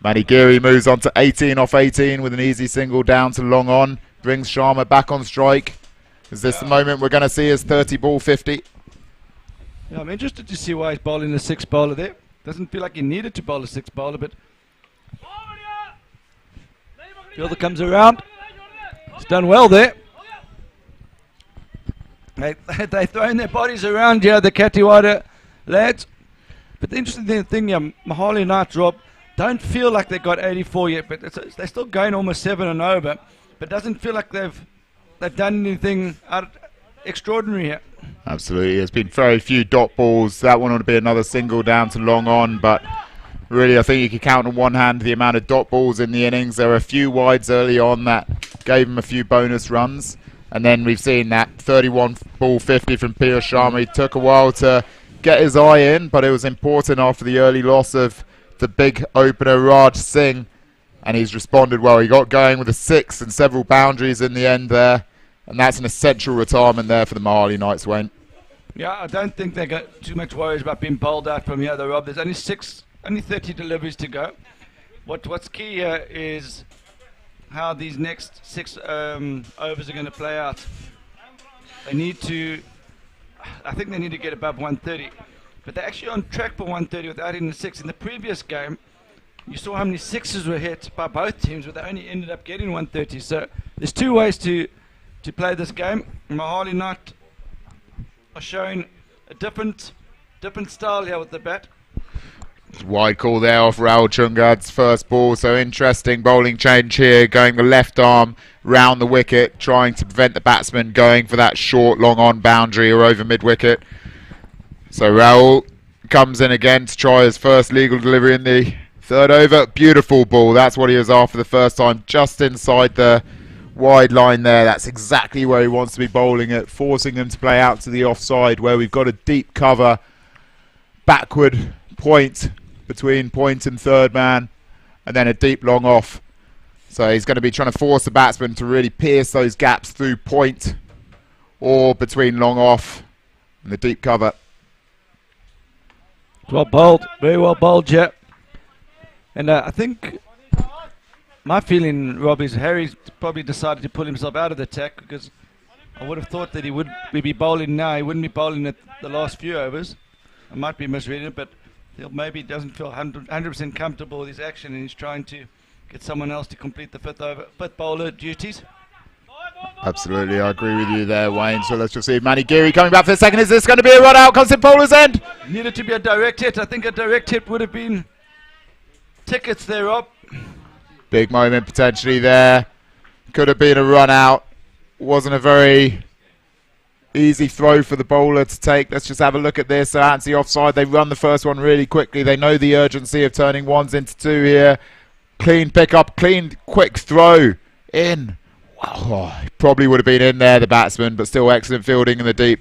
Manny Giri moves on to 18 off 18 with an easy single down to long on. Brings Sharma back on strike. Is this the moment we're going to see his 30 ball 50? Yeah, I'm interested to see why he's bowling a 6 bowler there. Doesn't feel like he needed to bowl a 6 bowler, but fielder comes around. He's done well there. They're throwing their bodies around here, the Kathiwada lads. But the interesting thing here, Mohali Knights, Rob, don't feel like they've got 84 yet, but they're still going almost 7 and over. But doesn't feel like they've done anything extraordinary here. Absolutely. There's been very few dot balls. That one would be another single down to long on, but really I think you can count on one hand the amount of dot balls in the innings. There were a few wides early on that gave him a few bonus runs, and then we've seen that 31 ball 50 from Priya Sharma. It took a while to get his eye in, but it was important after the early loss of the big opener Raj Singh, and he's responded well. He got going with a 6 and several boundaries in the end there, and that's an essential retirement there for the Mohali Knights, Wayne. Yeah, I don't think they got too much worries about being bowled out from here, though, Rob. There's only 30 deliveries to go. What's key here is how these next 6 overs are going to play out. I think they need to get above 130, but they're actually on track for 130 without hitting the 6. In the previous game, you saw how many 6s were hit by both teams, but they only ended up getting 130. So there's 2 ways to play this game. Mohali Knights are showing a different style here with the bat. Wide call there off Rahul Chungad's first ball. So interesting bowling change here, going the left arm round the wicket, trying to prevent the batsman going for that short long on boundary or over mid wicket. So Rahul comes in again to try his first legal delivery in the third over. Beautiful ball. That's what he was after the first time, just inside the wide line there. That's exactly where he wants to be bowling it, forcing them to play out to the offside where we've got a deep cover backward point between point and third man, and then a deep long off. So he's going to be trying to force the batsman to really pierce those gaps through point or between long off and the deep cover. Well bowled, very well bowled, yeah. And I think my feeling, Rob, is Harry's probably decided to pull himself out of the attack, because I would have thought that he would be bowling now. He wouldn't be bowling at the last few overs. I might be misreading it, but he maybe doesn't feel 100% comfortable with his action, and he's trying to get someone else to complete the fifth bowler duties. Absolutely, I agree with you there, Wayne. So let's just see Manny Giri coming back for the second. Is this going to be a run out? Comes in bowler's end. Needed to be a direct hit. I think a direct hit would have been tickets there, Rob. Big moment potentially there. Could have been a run out. Wasn't a very easy throw for the bowler to take. Let's just have a look at this. So Antsy offside. They run the first one really quickly. They know the urgency of turning 1s into 2 here. Clean pick up, clean quick throw in. Wow, he probably would have been in there, the batsman, but still excellent fielding in the deep.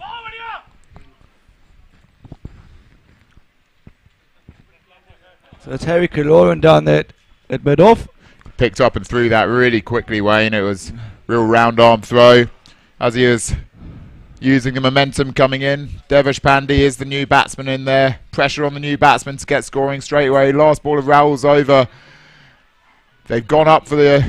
So it's Harry Kaloran down there at mid-off. Picked up and threw that really quickly, Wayne. It was real round arm throw as he was using the momentum coming in. Devesh Pandey is the new batsman in there. Pressure on the new batsman to get scoring straight away. Last ball of Rahul's over. They've gone up for the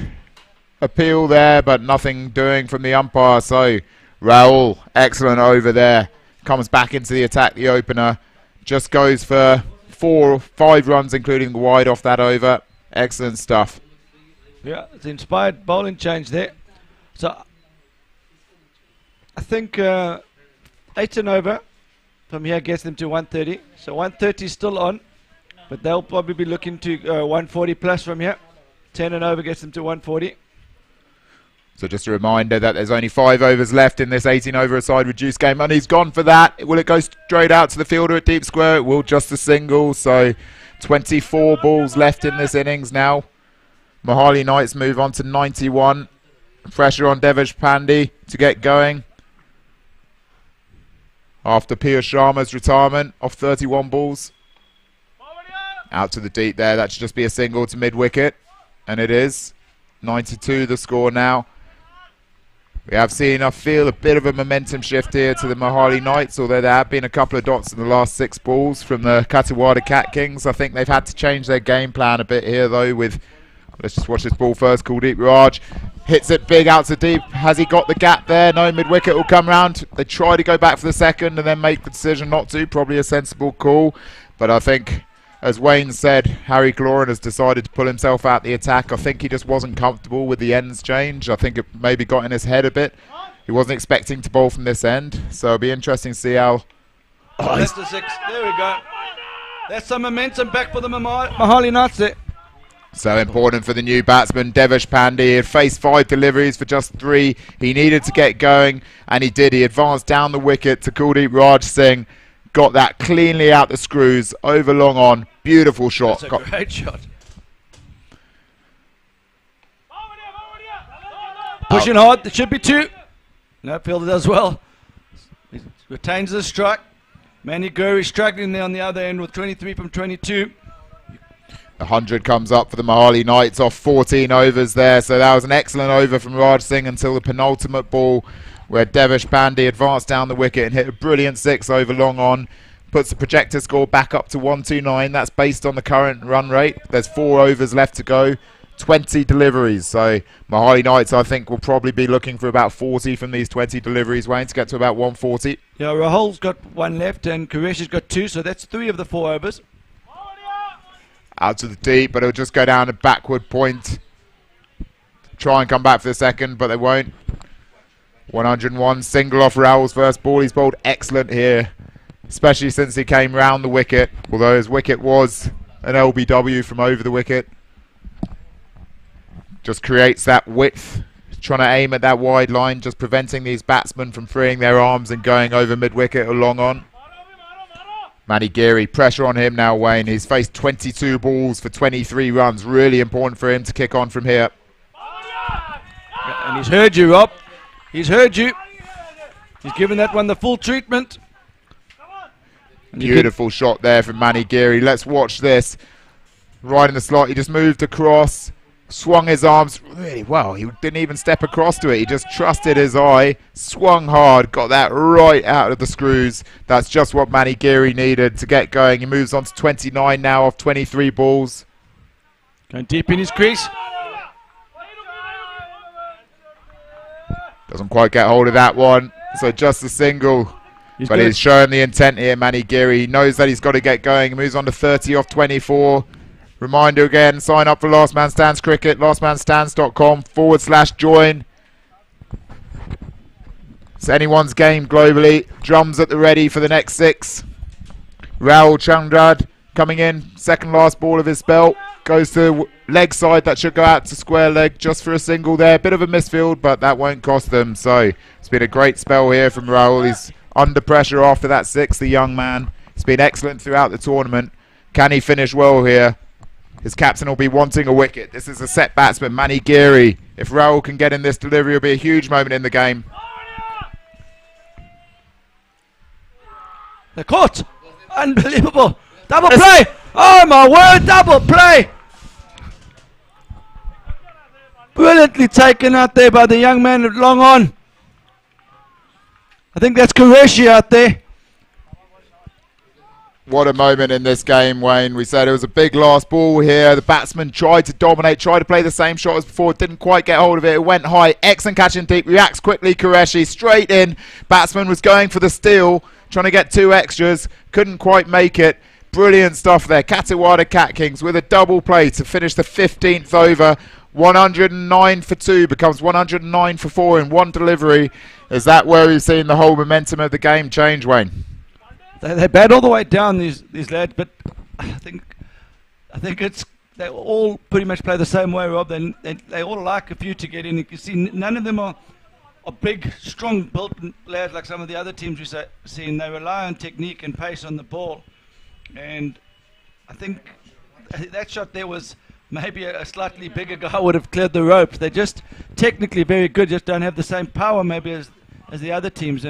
appeal there, but nothing doing from the umpire. So Rahul, excellent over there. Comes back into the attack, the opener. Just goes for 4 or 5 runs, including the wide off that over. Excellent stuff. Yeah, it's inspired bowling change there. So I think 8 and over from here gets them to 130. So 130 is still on, but they'll probably be looking to 140 plus from here. 10 and over gets them to 140. So just a reminder that there's only 5 overs left in this 18 over a side reduced game, and he's gone for that. Will it go straight out to the fielder at deep square? It will, just a single. So 24 balls left in this innings now. Mohali Knights move on to 91. Pressure on Devesh Pandey to get going after Piyush Sharma's retirement off 31 balls. Out to the deep there. That should just be a single to mid-wicket, and it is. 92 the score now. We have seen, I feel, a bit of a momentum shift here to the Mohali Knights, although there have been a couple of dots in the last 6 balls from the Kathiwada Cat Kings. I think they've had to change their game plan a bit here, though, with... Let's just watch this ball first. Kuldeep Raj hits it big out to deep. Has he got the gap there? No, mid-wicket will come round. They try to go back for the second and then make the decision not to. Probably a sensible call. But I think, as Wayne said, Harry Cloran has decided to pull himself out the attack. I think he just wasn't comfortable with the ends change. I think it maybe got in his head a bit. He wasn't expecting to bowl from this end. So it'll be interesting to see how... Oh, that's the 6. There we go. That's some momentum back for the Mohali Knights there. So important for the new batsman, Devesh Pandey. He had faced 5 deliveries for just 3. He needed to get going, and he did. He advanced down the wicket to Kuldeep Raj Singh. Got that cleanly out the screws, over long on. Beautiful shot. That's a great shot. Pushing hard. It should be 2. No, fielder does well. He retains the strike. Manny Gurry struggling there on the other end with 23 from 22. 100 comes up for the Mohali Knights off 14 overs there. So that was an excellent over from Raj Singh until the penultimate ball, where Devesh Pandey advanced down the wicket and hit a brilliant 6 over long on. Puts the projector score back up to 129. That's based on the current run rate. There's 4 overs left to go. 20 deliveries. So Mohali Knights, I think, will probably be looking for about 40 from these 20 deliveries, Wayne, to get to about 140. Yeah, Rahul's got 1 left and Quresh has got 2. So that's 3 of the 4 overs. Out to the deep, but it'll just go down a backward point. Try and come back for the second, but they won't. 101, single off Rahul's first ball. He's bowled excellent here, especially since he came round the wicket, although his wicket was an LBW from over the wicket. Just creates that width, trying to aim at that wide line, just preventing these batsmen from freeing their arms and going over mid-wicket or long on. Manny Geary, pressure on him now, Wayne. He's faced 22 balls for 23 runs. Really important for him to kick on from here. And he's heard you, Rob. He's heard you. He's given that one the full treatment. Beautiful shot there from Manny Geary. Let's watch this. Right in the slot, he just moved across. Swung his arms really well. He didn't even step across to it. He just trusted his eye. Swung hard. Got that right out of the screws. That's just what Manny Geary needed to get going. He moves on to 29 now off 23 balls. Going deep in his crease. Doesn't quite get hold of that one. So just a single. But he's showing the intent here, Manny Geary. He knows that he's got to get going. He moves on to 30 off 24. Reminder again, sign up for Last Man Stands Cricket, lastmanstands.com/join. It's anyone's game globally. Drums at the ready for the next 6. Rahul Chandrad coming in, second last ball of his spell. Goes to leg side, that should go out to square leg just for a single there. Bit of a misfield, but that won't cost them. So it's been a great spell here from Rahul. He's under pressure after that 6, the young man. He's been excellent throughout the tournament. Can he finish well here? His captain will be wanting a wicket. This is a set batsman, Manny Geary. If Rahul can get in this delivery, it'll be a huge moment in the game. They're caught. Unbelievable. Double play. Oh my word, double play. Brilliantly taken out there by the young man at long on. I think that's Qureshi out there. What a moment in this game, Wayne. We said it was a big last ball here. The batsman tried to dominate, tried to play the same shot as before. Didn't quite get hold of it. It went high. Excellent catch in deep. Reacts quickly. Qureshi straight in. Batsman was going for the steal. trying to get 2 extras, couldn't quite make it. Brilliant stuff there. Kathiwada Cat Kings with a double play to finish the 15th over. 109 for 2 becomes 109 for 4 in one delivery. Is that where we've seen the whole momentum of the game change, Wayne? They bat all the way down, these lads, but I think it's they all pretty much play the same way, Rob. They all like a few to get in. You can see none of them are big, strong built players like some of the other teams we've seen. They rely on technique and pace on the ball, and I think that shot there was maybe a slightly bigger guy would have cleared the ropes. They're just technically very good, just don't have the same power maybe as the other teams.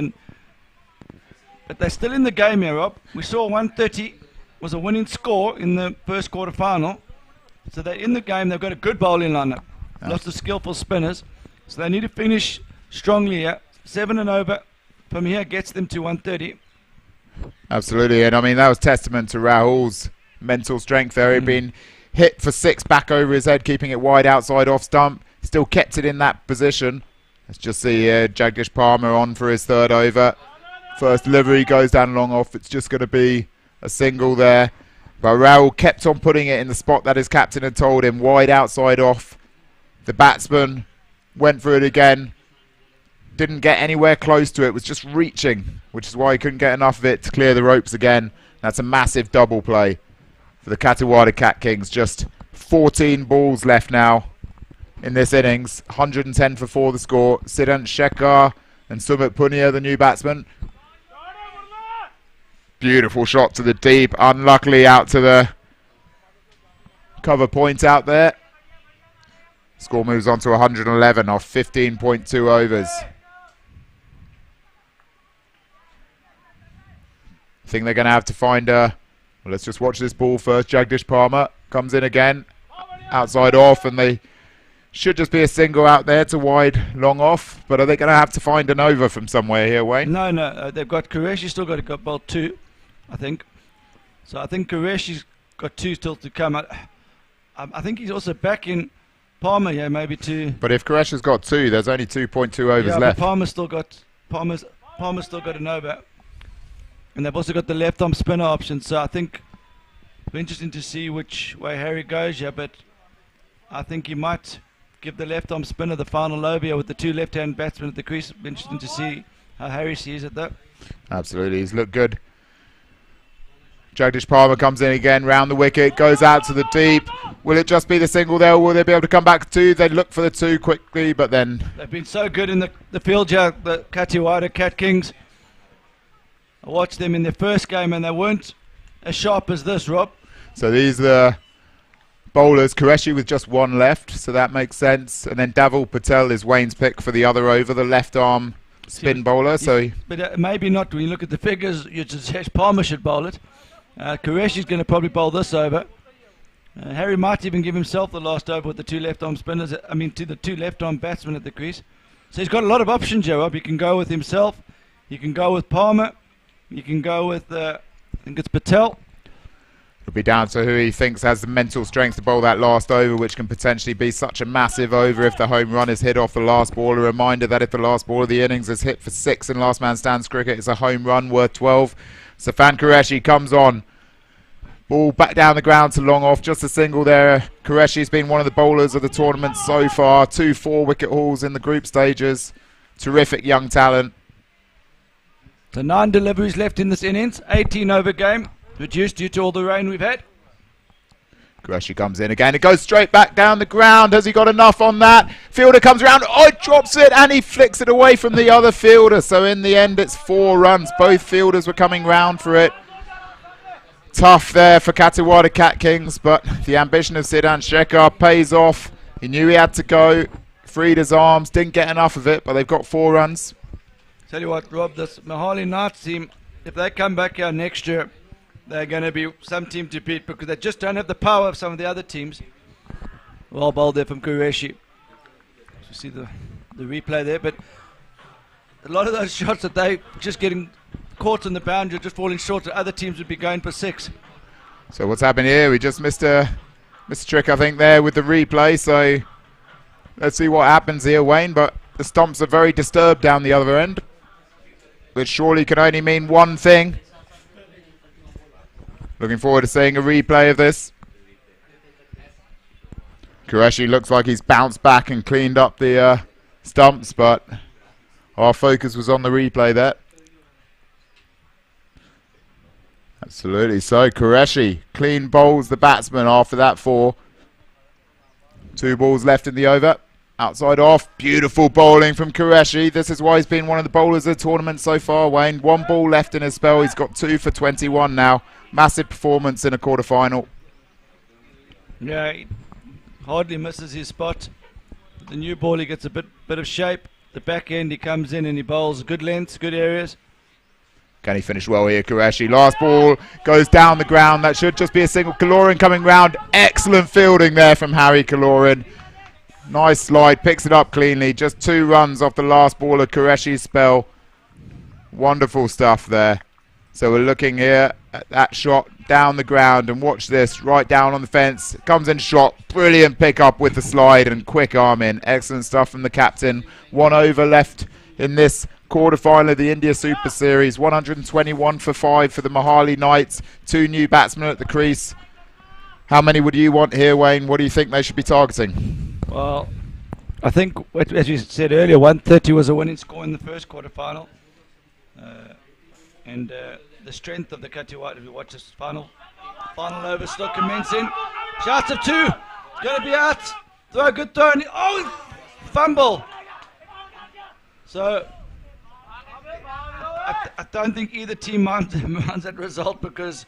But they're still in the game here, Rob. We saw 130 was a winning score in the first quarter final. So they're in the game. They've got a good bowling lineup. Lots of skillful spinners. So they need to finish strongly here. 7 and over from here gets them to 130. Absolutely. And I mean, that was testament to Rahul's mental strength there. He'd been hit for 6 back over his head, keeping it wide outside off stump. Still kept it in that position. Let's just see Jagdish Palmer on for his 3rd over. First delivery goes down long off. It's just going to be a single there. But Rahul kept on putting it in the spot that his captain had told him, wide outside off. The batsman went for it again. Didn't get anywhere close to it. Was just reaching, which is why he couldn't get enough of it to clear the ropes again. That's a massive double play for the Kathiwada Cat Kings. Just 14 balls left now in this innings. 110 for 4 the score. Siddhant Shekhar and Sumit Punia, the new batsman. Beautiful shot to the deep. Unluckily out to the cover point out there. Score moves on to 111 off 15.2 overs. I think they're going to have to find a... Well, let's just watch this ball first. Jagdish Palmer comes in again. Outside off, and they should just be a single out there to wide long off. But are they going to have to find an over from somewhere here, Wayne? No. They've got Qureshi still got to go bowl 2, I think. So I think Qureshi's got 2 still to come. I think he's also back in Palmer, yeah, maybe 2. But if Qureshi's got 2, there's only 2.2 overs left. But Palmer's still got an over. And they've also got the left-arm spinner option, so I think it'll be interesting to see which way Harry goes here, but I think he might give the left-arm spinner the final over here with the 2 left-hand batsmen at the crease. It'll be interesting to see how Harry sees it, though. Absolutely, he's looked good. Jagdish Palmer comes in again, round the wicket, goes out to the deep. Will it just be the single there, or will they be able to come back to 2? They look for the 2 quickly, but then... They've been so good in the field here, the Kathiwada Cat Kings. I watched them in their first game and they weren't as sharp as this, Rob. So these are the bowlers. Qureshi with just 1 left, so that makes sense. And then Davul Patel is Wayne's pick for the other over, the left arm spin bowler. But maybe not. When you look at the figures, you suggest Palmer should bowl it. Qureshi's going to probably bowl this over. Harry might even give himself the last over with the 2 left arm spinners. I mean, to the 2 left arm batsmen at the crease. So he's got a lot of options here, Rob. He can go with himself. You can go with Palmer. You can go with, I think it's Patel. It'll be down to who he thinks has the mental strength to bowl that last over, which can potentially be such a massive over if the home run is hit off the last ball. A reminder that if the last ball of the innings is hit for 6 in last man stands cricket, it's a home run worth 12. Safan Qureshi comes on. Ball back down the ground to long off, just a single there. Qureshi's been one of the bowlers of the tournament so far. 2 4-wicket hauls in the group stages. Terrific young talent. So 9 deliveries left in this innings, 18 over game, reduced due to all the rain we've had. Qureshi comes in again, it goes straight back down the ground. Has he got enough on that? Fielder comes around, drops it, and he flicks it away from the other fielder. So in the end it's 4 runs. Both fielders were coming round for it. Tough there for Kathiwada Cat Kings, but the ambition of Siddhant Shekhar pays off. He knew he had to go, freed his arms, didn't get enough of it, but they've got 4 runs. Tell you what, Rob, this Mohali Knights team, if they come back here next year, they're going to be some team to beat because they just don't have the power of some of the other teams. Well bowled there from Qureshi. You see the replay there, but a lot of those shots that they just getting caught on the boundary, just falling short, that other teams would be going for 6. So what's happened here? We just missed a trick, I think, there with the replay. So let's see what happens here, Wayne. But the stumps are very disturbed down the other end. which surely can only mean one thing. Looking forward to seeing a replay of this. Qureshi looks like he's bounced back and cleaned up the stumps, but our focus was on the replay there. Absolutely. So Qureshi clean bowls the batsman after that 4. 2 balls left in the over. Outside off. Beautiful bowling from Qureshi. This is why he's been one of the bowlers of the tournament so far, Wayne. 1 ball left in his spell. He's got 2 for 21 now. Massive performance in a quarter-final. Yeah, he hardly misses his spot. The new ball, he gets a bit of shape. The back end, he comes in and he bowls good lengths, good areas. Can he finish well here, Qureshi? Last ball goes down the ground. That should just be a single. Kaloran coming round. Excellent fielding there from Harry Kaloran. Nice slide. Picks it up cleanly. Just 2 runs off the last ball of Qureshi's spell. Wonderful stuff there. So we're looking here at that shot down the ground. And watch this. Right down on the fence. Comes in shot. Brilliant pick up with the slide and quick arm in. Excellent stuff from the captain. 1 over left in this quarter-final of the India Super Series. 121 for 5 for the Mohali Knights. 2 new batsmen at the crease. How many would you want here, Wayne? What do you think they should be targeting? Well, I think, as you said earlier, 130 was a winning score in the first quarter-final. And the strength of the Kathiwada, if you watch this final over still commencing. Shots of 2. Going to be out. Throw a good throw. Oh, fumble. So I don't think either team minds that result because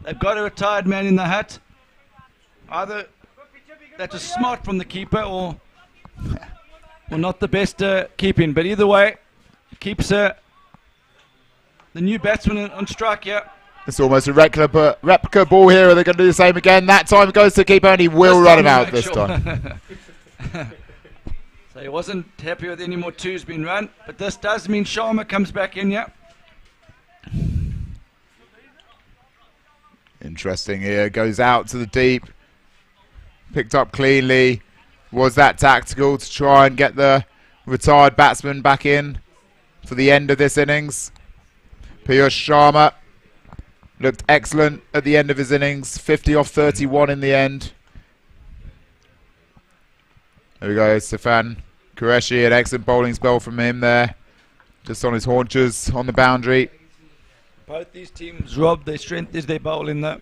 they've got a retired man in the hat. Either that's a smart from the keeper or not the best keeping. But either way, it keeps the new batsman on strike here. It's almost a replica ball here. Are they going to do the same again? That time it goes to the keeper and he will run him out this time. So he wasn't happy with any more 2s being run, but this does mean Sharma comes back in, yeah. Interesting here, goes out to the deep, picked up cleanly. Was that tactical to try and get the retired batsman back in for the end of this innings? Piyush Sharma looked excellent at the end of his innings, 50 off 31 in the end. There we go, Stefan Qureshi, an excellent bowling spell from him there. Just on his haunches, on the boundary. Both these teams, Rob, their strength is their bowling though.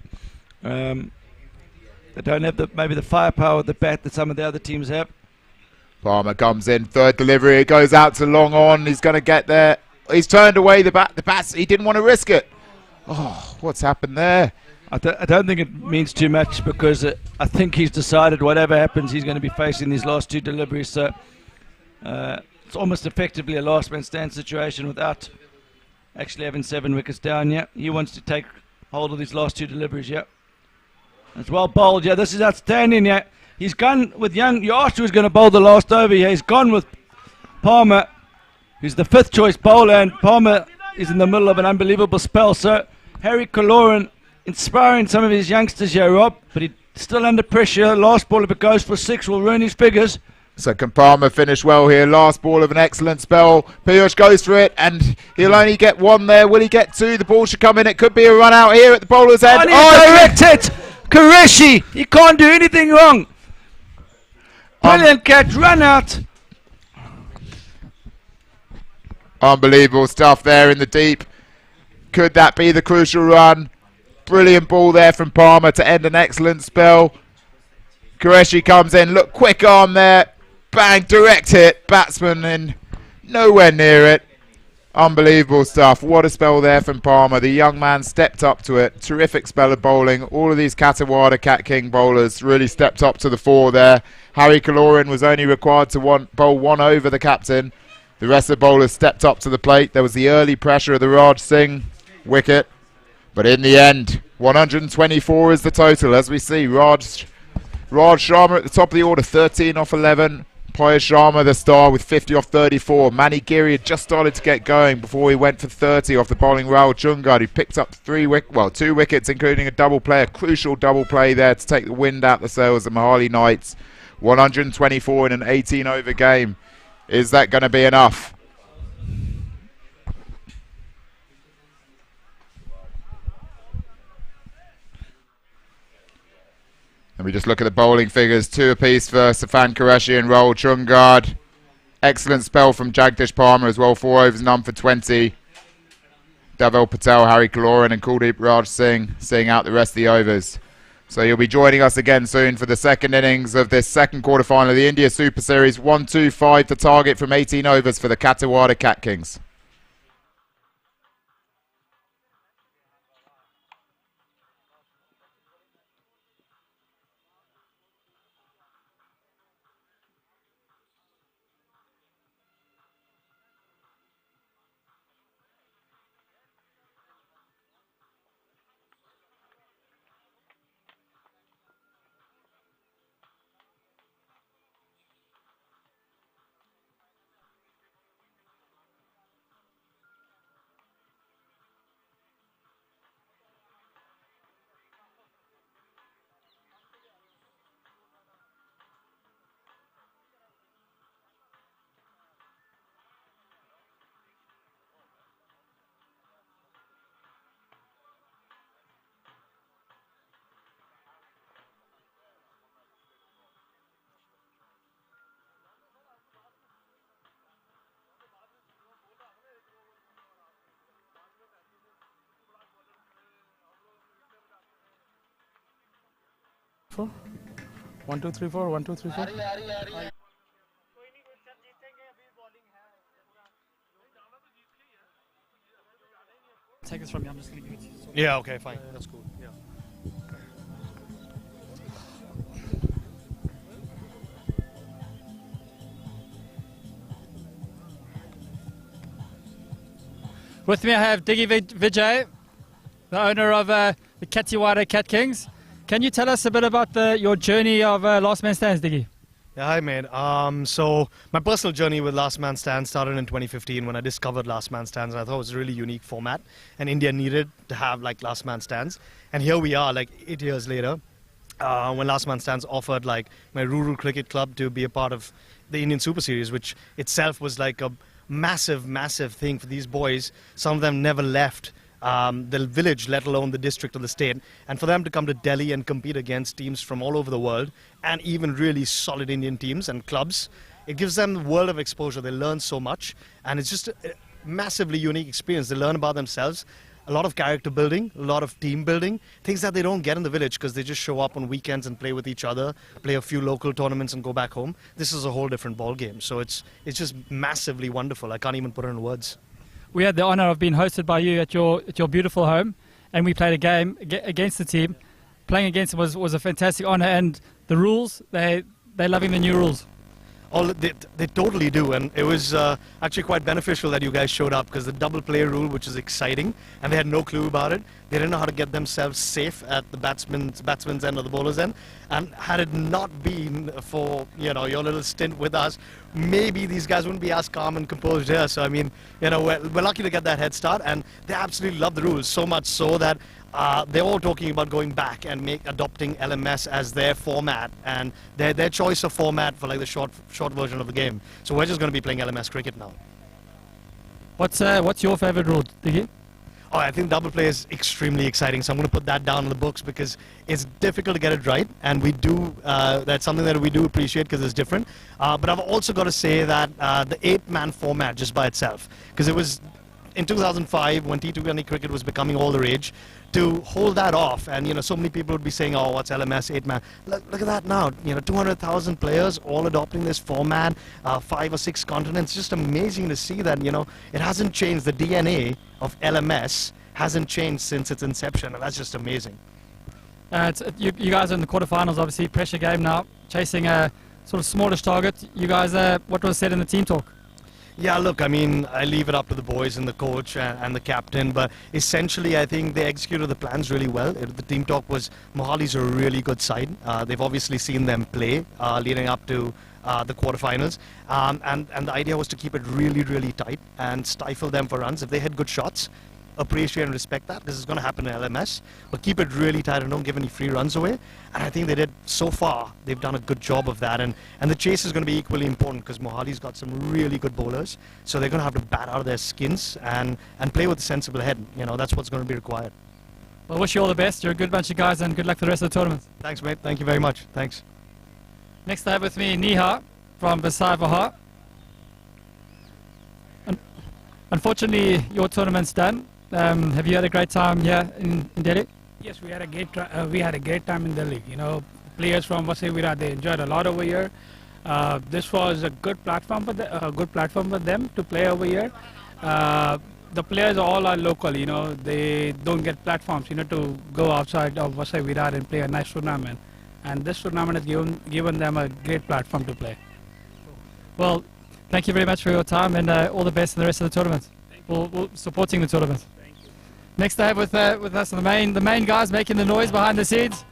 They don't have maybe the firepower at the bat that some of the other teams have. Palmer comes in, 3rd delivery, it goes out to long on, he's going to get there. He's turned away the bats, he didn't want to risk it. Oh, what's happened there? I don't think it means too much because I think he's decided whatever happens, he's going to be facing these last 2 deliveries. So it's almost effectively a last man stand situation without actually having 7 wickets down. Yeah, he wants to take hold of these last 2 deliveries. Yeah, it's well bowled. Yeah, this is outstanding. Yeah, he's gone with Young. You asked who was going to bowl the last over. Yeah, he's gone with Palmer, who's the 5th choice bowler, and Palmer is in the middle of an unbelievable spell. So Harry Kaloran inspiring some of his youngsters here, Rob, but he's still under pressure. Last ball, if it goes for 6, will ruin his figures. So can Palmer finish well here? Last ball of an excellent spell. Piyush goes for it, and he'll only get 1 there. Will he get 2? The ball should come in. It could be a run out here at the bowler's end. Direct it! Qureshi! He can't do anything wrong. Brilliant catch, run out. Unbelievable stuff there in the deep. Could that be the crucial run? Brilliant ball there from Palmer to end an excellent spell. Qureshi comes in, look, quick arm there. Bang, direct hit. Batsman in nowhere near it. Unbelievable stuff. What a spell there from Palmer. The young man stepped up to it. Terrific spell of bowling. All of these Kathiwada Cat King bowlers really stepped up to the fore there. Harry Kaloran was only required to bowl 1 over the captain. The rest of the bowlers stepped up to the plate. There was the early pressure of the Raj Singh wicket. But in the end, 124 is the total. As we see, Raj Sharma at the top of the order, 13 off 11. Piyush Sharma, the star, with 50 off 34. Mani Giri had just started to get going before he went for 30 off the bowling Rahul Chungad, who picked up 2 wickets, including a double play, a crucial double play there to take the wind out the sails of Mohali Knights. 124 in an 18-over game. Is that going to be enough? And we just look at the bowling figures. 2 apiece for Safan Qureshi and Rahul Chungard. Excellent spell from Jagdish Palmer as well. 4 overs, none for 20. Davel Patel, Harry Kaloran and Kuldeep Raj Singh seeing out the rest of the overs. So you'll be joining us again soon for the second innings of this second quarterfinal of the India Super Series. 1-2-5 to target from 18 overs for the Kathiwada Cat Kings. Four. 1 2 3 4 1 2 3 4. Take this from me. I'm just going to give it to you. Yeah, okay, fine. That's cool. Yeah. With me, I have Diggy Vijay, the owner of the Kathiwada Cat Kings. Can you tell us a bit about your journey of Last Man Stands, Diggy? Yeah, hi, mate. So my personal journey with Last Man Stands started in 2015 when I discovered Last Man Stands. I thought it was a really unique format, and India needed to have like Last Man Stands. And here we are, like 8 years later, when Last Man Stands offered like my rural cricket club to be a part of the Indian Super Series, which itself was like a massive, massive thing for these boys. Some of them never left the village, let alone the district or the state, and for them to come to Delhi and compete against teams from all over the world and even really solid Indian teams and clubs, it gives them a world of exposure. They learn so much, and it's just a massively unique experience. They learn about themselves, a lot of character building, a lot of team building, things that they don't get in the village because they just show up on weekends and play with each other, play a few local tournaments and go back home. This is a whole different ball game, so it's just massively wonderful. I can't even put it in words. We had the honour of being hosted by you at your beautiful home, and we played a game against the team. Playing against them was a fantastic honour, and the rules, they're loving the new rules. Oh, they totally do, and it was actually quite beneficial that you guys showed up because the double play rule, which is exciting, and they had no clue about it. They didn't know how to get themselves safe at the batsman's end or the bowler's end, and had it not been for your little stint with us, maybe these guys wouldn't be as calm and composed here. So I mean, we're lucky to get that head start, and they absolutely love the rules so much so that they're all talking about going back and adopting LMS as their format and their choice of format for like the short version of the game. So we're just going to be playing LMS cricket now. What's your favourite rule, Diggy? Oh, I think double play is extremely exciting, so I'm going to put that down in the books because it's difficult to get it right, and we do. That's something that we do appreciate because it's different. But I've also got to say that the 8-man format just by itself, because it was in 2005 when T20 cricket was becoming all the rage, to hold that off, and so many people would be saying, "Oh, what's LMS 8-man?" Look at that now. 200,000 players all adopting this format, 5 or 6 continents. Just amazing to see that. It hasn't changed. The DNA of LMS hasn't changed since its inception, and that's just amazing. You guys are in the quarterfinals, obviously pressure game now, chasing a sort of smallish target. You guys, what was said in the team talk? Yeah, look, I mean, I leave it up to the boys and the coach and the captain, but essentially I think they executed the plans really well. The team talk was Mohali's a really good side. They've obviously seen them play leading up to the quarterfinals, and the idea was to keep it really, really tight and stifle them for runs. If they had good shots, appreciate and respect that. This is going to happen in LMS, but keep it really tight and don't give any free runs away. And I think they did so far. They've done a good job of that, and the chase is going to be equally important because Mohali's got some really good bowlers, so they're going to have to bat out of their skins and play with a sensible head. That's what's going to be required. Well, wish you all the best. You're a good bunch of guys, and good luck for the rest of the tournament. Thanks, mate. Thank you very much. Thanks. Next I have with me Niha from Basai Vaha. Unfortunately, your tournament's done. Have you had a great time here in Delhi? Yes, we had a great time in Delhi. You know, players from Kathiwada, they enjoyed a lot over here. This was a good platform for them to play over here. The players all are local. You know, they don't get platforms. You know, to go outside of Vasai Virar and play a nice tournament. And this tournament has given them a great platform to play. Well, thank you very much for your time, and all the best in the rest of the tournament. We'll supporting the tournament. Thank you. Next I have with us the main guys making the noise behind the scenes.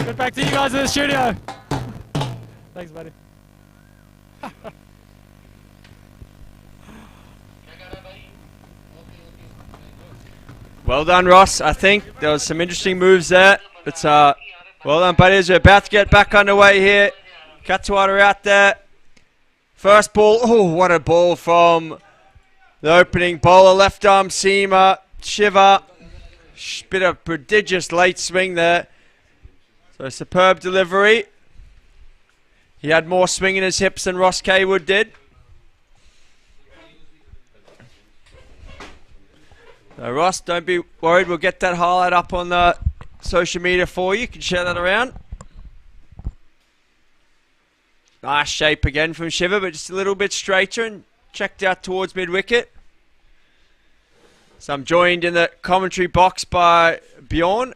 Get back to you guys in the studio. Thanks, buddy. Well done, Ross. I think there was some interesting moves there. But well done, buddies. We're about to get back underway here. Kathiwada out there. First ball. Oh, what a ball from the opening bowler. Left arm seamer. Shiva. Bit of prodigious late swing there. So superb delivery. He had more swing in his hips than Ross Kaywood did. So Ross, don't be worried. We'll get that highlight up on the social media for you. You can share that around. Nice shape again from Shiva, but just a little bit straighter and checked out towards mid-wicket. So I'm joined in the commentary box by Bjorn.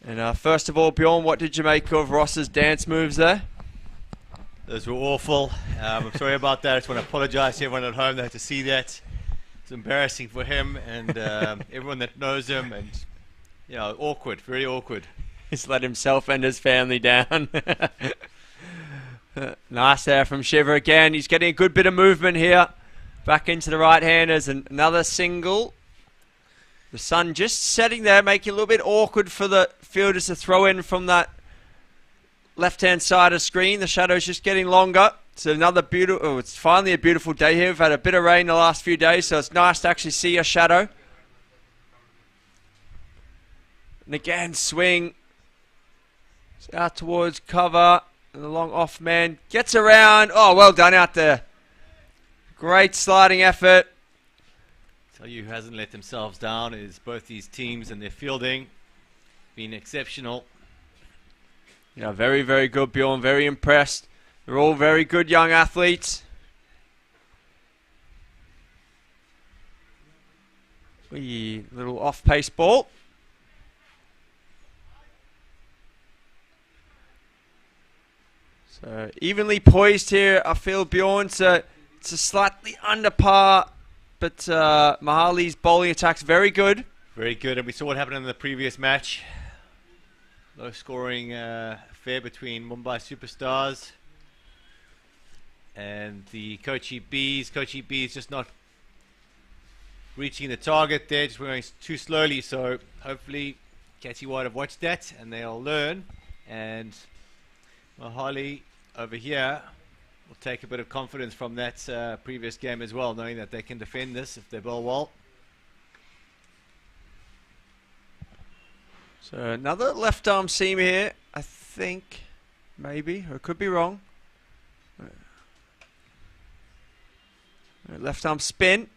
And first of all, Bjorn, what did you make of Ross's dance moves there? Those were awful. I'm sorry about that. I just want to apologize to everyone at home that had to see that. It's embarrassing for him and everyone that knows him, and you know, awkward, very awkward. He's let himself and his family down. Nice there from Shiva again. He's getting a good bit of movement here. Back into the right-handers, and another single. The sun just setting there, making it a little bit awkward for the fielders to throw in from that left-hand side of the screen. The shadow's just getting longer. It's another beautiful. Oh, it's finally a beautiful day here. We've had a bit of rain the last few days, so it's nice to actually see a shadow. And again, swing. It's out towards cover. And the long off man gets around. Oh, well done out there. Great sliding effort. Tell you who hasn't let themselves down is both these teams, and their fielding been exceptional. Yeah, very, very good, Bjorn. Very impressed. They're all very good young athletes. Wee little off-pace ball. So evenly poised here, I feel, Bjorn. So it's a slightly under par, but Mohali's bowling attack's very good. Very good, and we saw what happened in the previous match. Low scoring affair between Mumbai Superstars and the Kochi Bees. Kochi Bees just not reaching the target there, just going too slowly. So hopefully Kathiwada have watched that and they'll learn. And Mohali over here will take a bit of confidence from that previous game as well, knowing that they can defend this if they bowl well. So another left arm seam here, I think, maybe, or could be wrong. Left arm spin.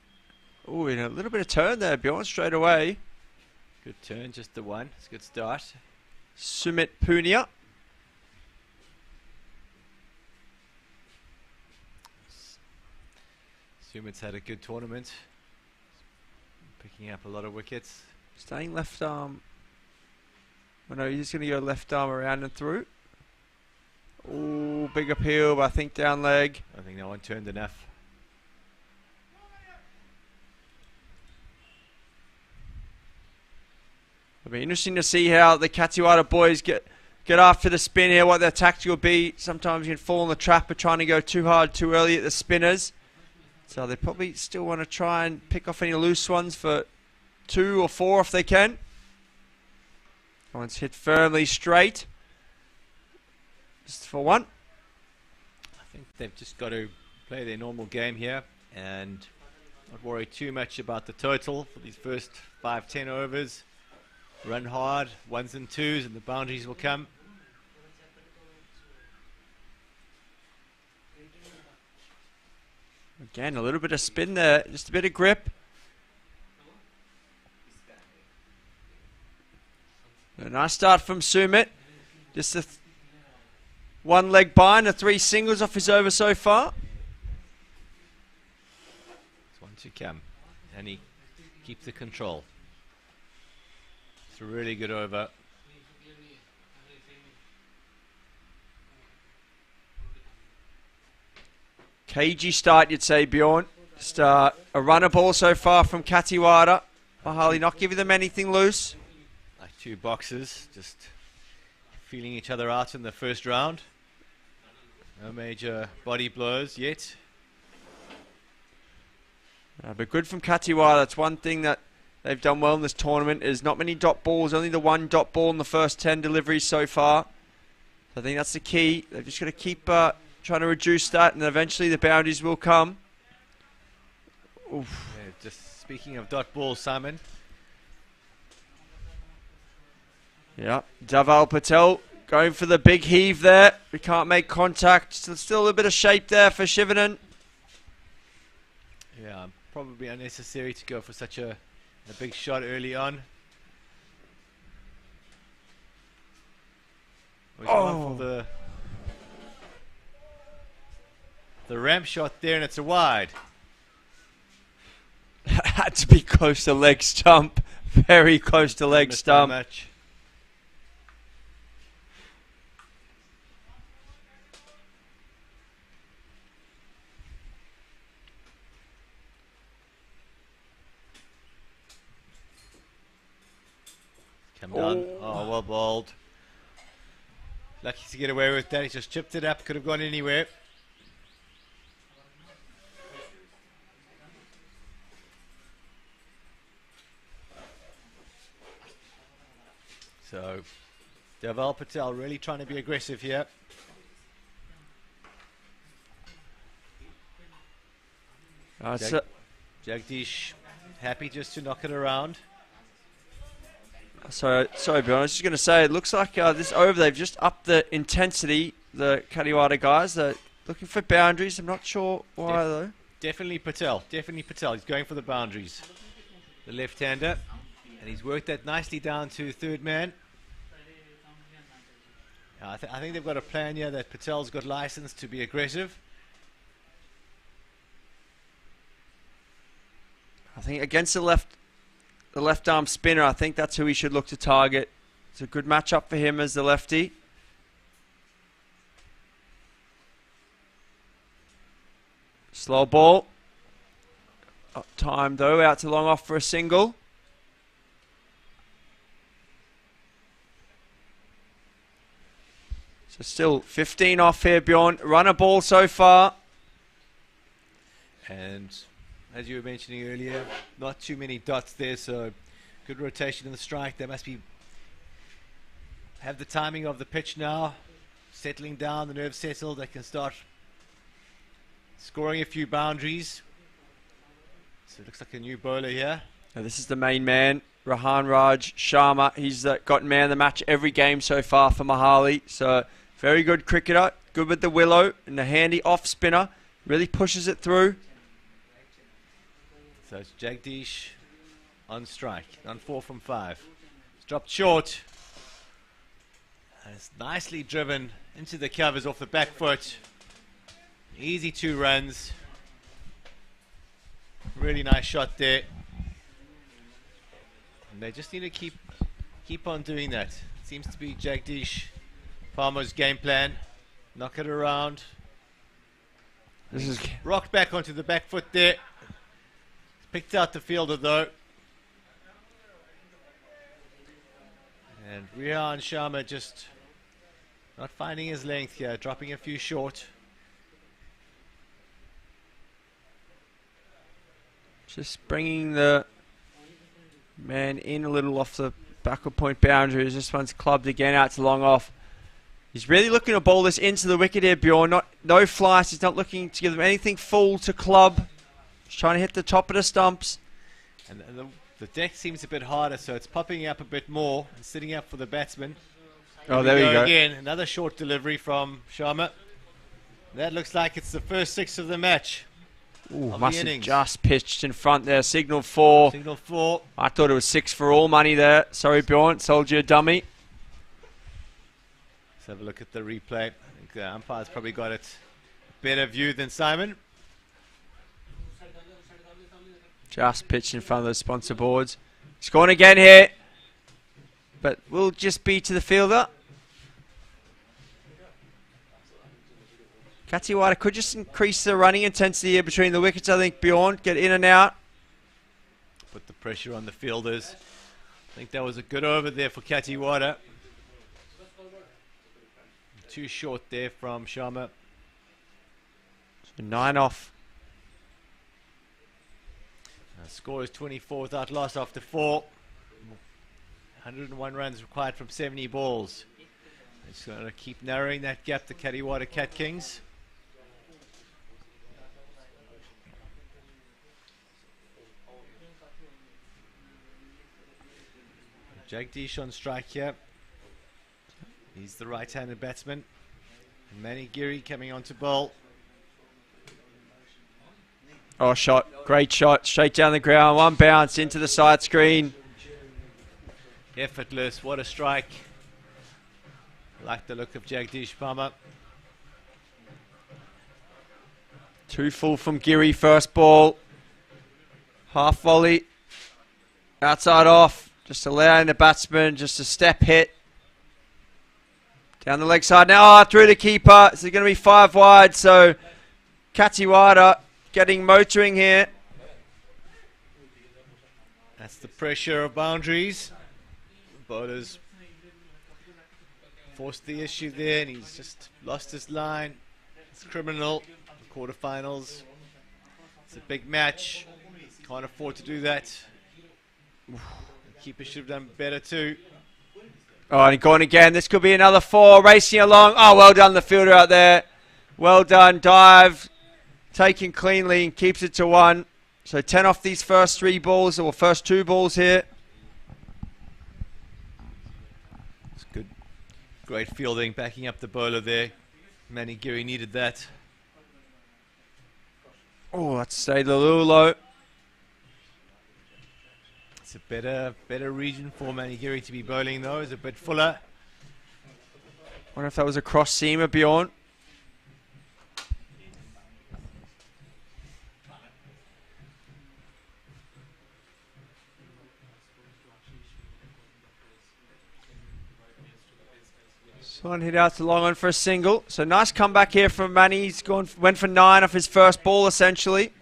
Oh, and a little bit of turn there, Bjorn, straight away. Good turn, just the one. It's a good start. Sumit Punia. Sumit's had a good tournament, picking up a lot of wickets. Staying left arm Oh no, he's going to go left arm around and through. Ooh, big appeal, but I think down leg. I think that one turned enough. It'll be interesting to see how the Kathiwada boys get after the spin here, what their tactic will be. Sometimes you can fall in the trap of trying to go too hard too early at the spinners. So they probably still want to try and pick off any loose ones for 2 or 4 if they can. That one's hit firmly straight. Just for 1. I think they've just got to play their normal game here and not worry too much about the total for these first 5-10 overs. Run hard, 1s and 2s, and the boundaries will come. Again, a little bit of spin there, just a bit of grip. A nice start from Sumit. Just a 1 leg bind, a 3 singles off his over so far. It's 1 to come, and he keeps the control. It's a really good over. Cagey start, you'd say, Bjorn. Just a runner ball so far from Kathiwada. Mohali not giving them anything loose. Like 2 boxes, just feeling each other out in the first round. No major body blows yet. But good from Kathiwada. That's one thing that they've done well in this tournament, is not many dot balls, only the 1 dot ball in the first 10 deliveries so far. So I think that's the key. They've just got to keep trying to reduce that, and eventually the boundaries will come. Oof. Yeah, just speaking of dot balls, Simon. Yeah, Dhaval Patel going for the big heave there. We can't make contact. Still a little bit of shape there for Shivanan. Yeah, probably unnecessary to go for such a big shot early on. Was going for the ramp shot there, and it's a wide. Had to be close to leg stump. Very close to leg Missed stump. by much. Come down. Oh, well bowled. Lucky to get away with that. He just chipped it up. Could have gone anywhere. So, Dhaval Patel really trying to be aggressive here. Jagdish happy just to knock it around. Sorry, Bjorn. I was just going to say, it looks like this over, they've just upped the intensity, the Kathiwada guys. They're looking for boundaries. I'm not sure why, though. Definitely Patel. Definitely Patel. He's going for the boundaries. The left-hander. And he's worked that nicely down to third man. I think they've got a plan here that Patel's got license to be aggressive. I think against the left arm spinner, I think that's who he should look to target. It's a good matchup for him as the lefty. Slow ball. Up time though, out to long off for a single. So still 15 off here, Bjorn. Runner ball so far. And as you were mentioning earlier, not too many dots there, so good rotation in the strike. They must have the timing of the pitch now, settling down, the nerves settled. They can start scoring a few boundaries. So it looks like a new bowler here. Now this is the main man, Rahan Raj Sharma. He's gotten man of the match every game so far for Mohali. So very good cricketer, good with the willow and the handy off spinner. Really pushes it through. So it's Jagdish on strike, on 4 from 5. It's dropped short. And it's nicely driven into the covers off the back foot. Easy 2 runs. Really nice shot there. And they just need to keep keep on doing that. Seems to be Jagdish Palmer's game plan. Knock it around. This is Rocked back onto the back foot there. Picked out the fielder though. And Rihan Sharma just not finding his length here, dropping a few short. just bringing the man in a little off the backward point boundaries. This one's clubbed again out to long off. He's really looking to bowl this into the wicket here, Bjorn. No flights. He's not looking to give them anything full to club. He's trying to hit the top of the stumps. And the deck seems a bit harder, so it's popping up a bit more and sitting up for the batsman. Oh, there we go. Again, another short delivery from Sharma. That looks like it's the first six of the match. Ooh, must have just pitched in front there. Signal 4. Signal 4. I thought it was 6 for all money there. Sorry, Bjorn. Sold you a dummy. Let's have a look at the replay. I think the umpire's probably got it better view than Simon. Just pitched in front of the sponsor boards. Scoring again here. But will just be to the fielder. Kathiwada could just increase the running intensity here between the wickets, I think, Bjorn. Get in and out. Put the pressure on the fielders. I think that was a good over there for Kathiwada. Too short there from Sharma. So 9 off. Score is 24 without loss after 4. 101 runs required from 70 balls. It's going to keep narrowing that gap, the Kathiwada Cat Kings. Jagdish on strike here. He's the right-handed batsman. Manny Giri coming on to bowl. Oh, shot. Great shot. Straight down the ground. One bounce into the side screen. Effortless. What a strike. Like the look of Jagdish Palmer. 2 full from Giri. First ball. Half volley. Outside off. Just allowing the batsman just a step hit. Down the leg side now. Oh, through the keeper. This is going to be 5 wide. So Kathiwada getting motoring here. That's the pressure of boundaries. Bowlers forced the issue there and he's just lost his line. It's criminal. The quarterfinals. It's a big match. Can't afford to do that. The keeper should have done better too. Oh, and going again. This could be another 4. Racing along. Oh, well done the fielder out there. Well done. Dive. Taken cleanly and keeps it to 1. So 10 off these first 3 balls, or first 2 balls here. It's good. Great fielding, backing up the bowler there. Manny Giri needed that. Oh, that's stayed a little low. It's a better region for Manny Giri to be bowling though. It's a bit fuller. Wonder if that was a cross seamer, Bjorn. One hit out to long on for a single. So nice comeback here from Manny. He's went for 9 off his first ball essentially.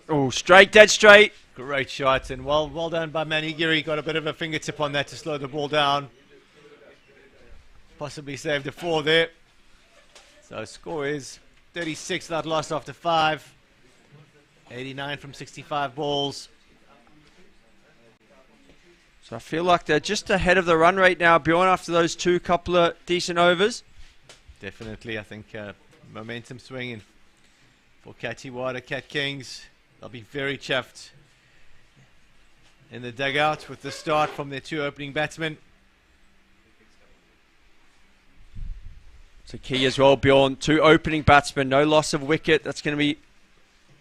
Oh, straight, dead straight. Great shot and well done by Manny Giri. Got a bit of a fingertip on that to slow the ball down. Possibly saved a 4 there. So score is 36 without loss after 5. 89 from 65 balls. So I feel like they're just ahead of the run rate now, Bjorn, after those 2 couple of decent overs. Definitely, I think momentum swinging for Kathiwada Cat Kings. They'll be very chuffed in the dugout with the start from their 2 opening batsmen. So key as well, Bjorn. 2 opening batsmen, no loss of wicket. That's going to be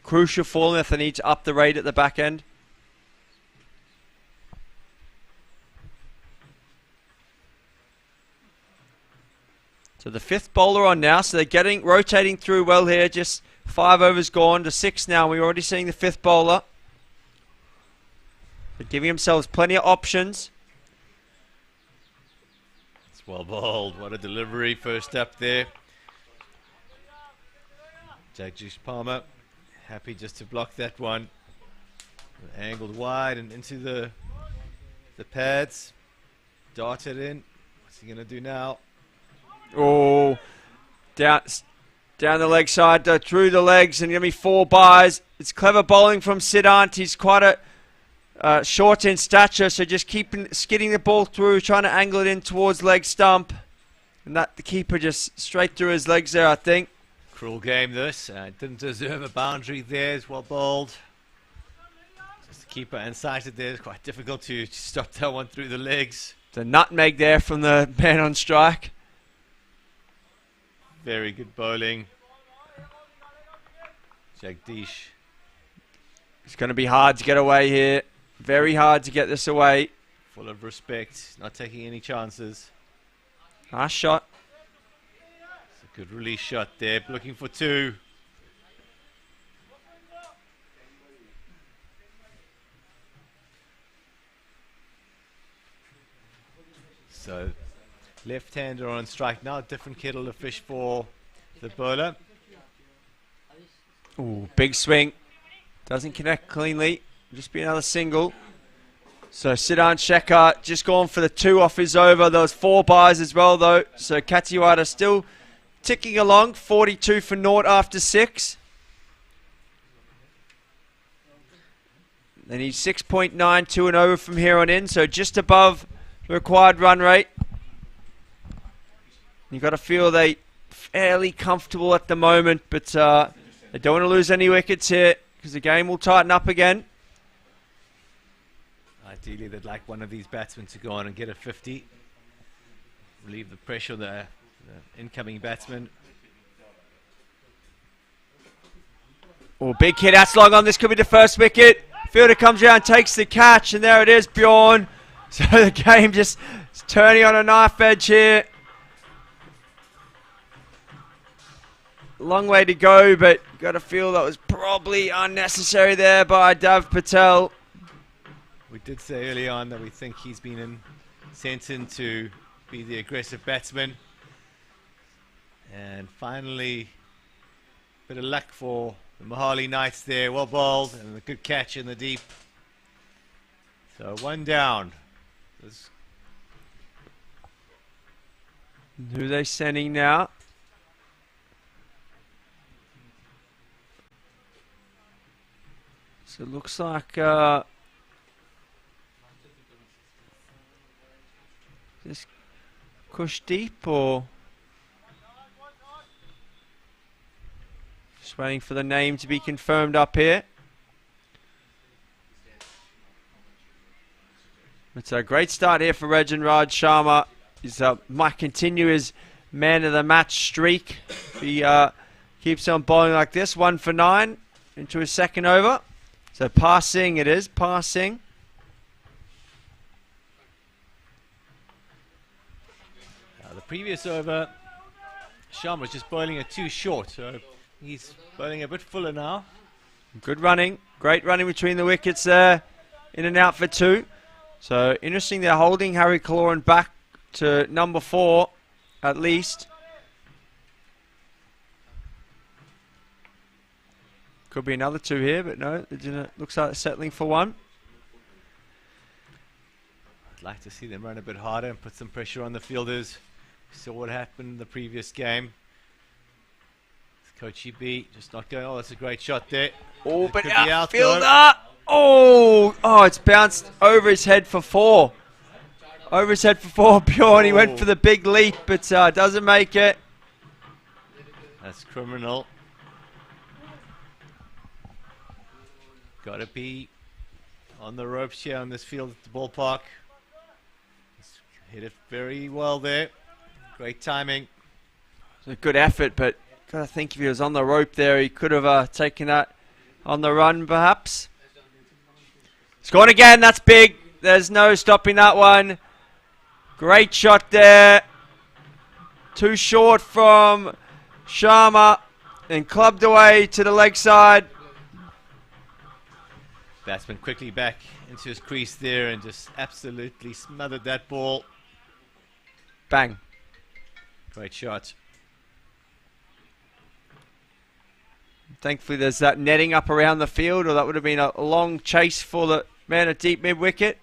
crucial for them if they need to up the rate at the back end. So the 5th bowler on now, so they're rotating through well here. Just 5 overs gone to 6 now. We're already seeing the 5th bowler. They're giving themselves plenty of options. It's well bowled. What a delivery. First up there. Jagdish Palmer happy just to block that one. Angled wide and into the pads. Darted in. What's he going to do now? Oh, down the leg side, through the legs, and going to be 4 byes. It's clever bowling from Siddhant. He's quite a short in stature, so just skidding the ball through, trying to angle it in towards leg stump. And the keeper just straight through his legs there, I think. Cruel game this. Didn't deserve a boundary there. It's well bowled. Just the keeper unsighted there. It's quite difficult to stop that one through the legs. The nutmeg there from the man on strike. Very good bowling. Jagdish. It's going to be hard to get away here. Very hard to get this away. Full of respect. Not taking any chances. Nice shot. It's a good release shot there. Looking for 2. So left-hander on strike now. Different kettle of fish for the bowler. Ooh, big swing. Doesn't connect cleanly. Just be another single. So Siddhant Shekhar just gone for the 2 off his over. There was 4 byes as well though. So Kathiwada still ticking along. 42 for naught after 6. They need 6.92 and over from here on in. So just above the required run rate. You've got to feel they fairly comfortable at the moment, but they don't want to lose any wickets here because the game will tighten up again. Ideally, they'd like one of these batsmen to go on and get a 50. Relieve the pressure of the incoming batsman. Oh, big hit. That's long on. This could be the first wicket. Fielder comes around, takes the catch, and there it is, Bjorn. So the game just is turning on a knife edge here. Long way to go, but got to feel that was probably unnecessary there by Dav Patel. We did say early on that we think he's been sent in to be the aggressive batsman. And finally, bit of luck for the Mohali Knights there. Well bowled and a good catch in the deep. So 1 down. Who are they sending now? So it looks like just Kushdeep or just waiting for the name to be confirmed up here. It's a great start here for Reginraj Sharma. He might continue his man of the match streak if he keeps on bowling like this. 1 for 9 into his 2nd over. So passing it is, passing. The previous over, Sharma was just bowling it too short, so he's bowling a bit fuller now. Good running, great running between the wickets there, in and out for 2. So interesting, they're holding Harry Kaloran back to number 4 at least. Could be another 2 here, but no, it looks like they're settling for 1. I'd like to see them run a bit harder and put some pressure on the fielders. Saw what happened in the previous game. Coach B just not going. Oh, that's a great shot there. Oh, It but could be outfielder. Oh, it's bounced over his head for 4. Over his head for 4, Bjorn. He went for the big leap, but doesn't make it. That's criminal. Got to be on the ropes here on this field at the ballpark. Hit it very well there. Great timing. It's a good effort, but got to think if he was on the rope there, he could have taken that on the run, perhaps. Scored again. That's big. There's no stopping that one. Great shot there. Too short from Sharma and clubbed away to the leg side. Batsman quickly back into his crease there and just absolutely smothered that ball. Bang. Great shot. Thankfully there's that netting up around the field, or that would have been a long chase for the man at deep mid-wicket.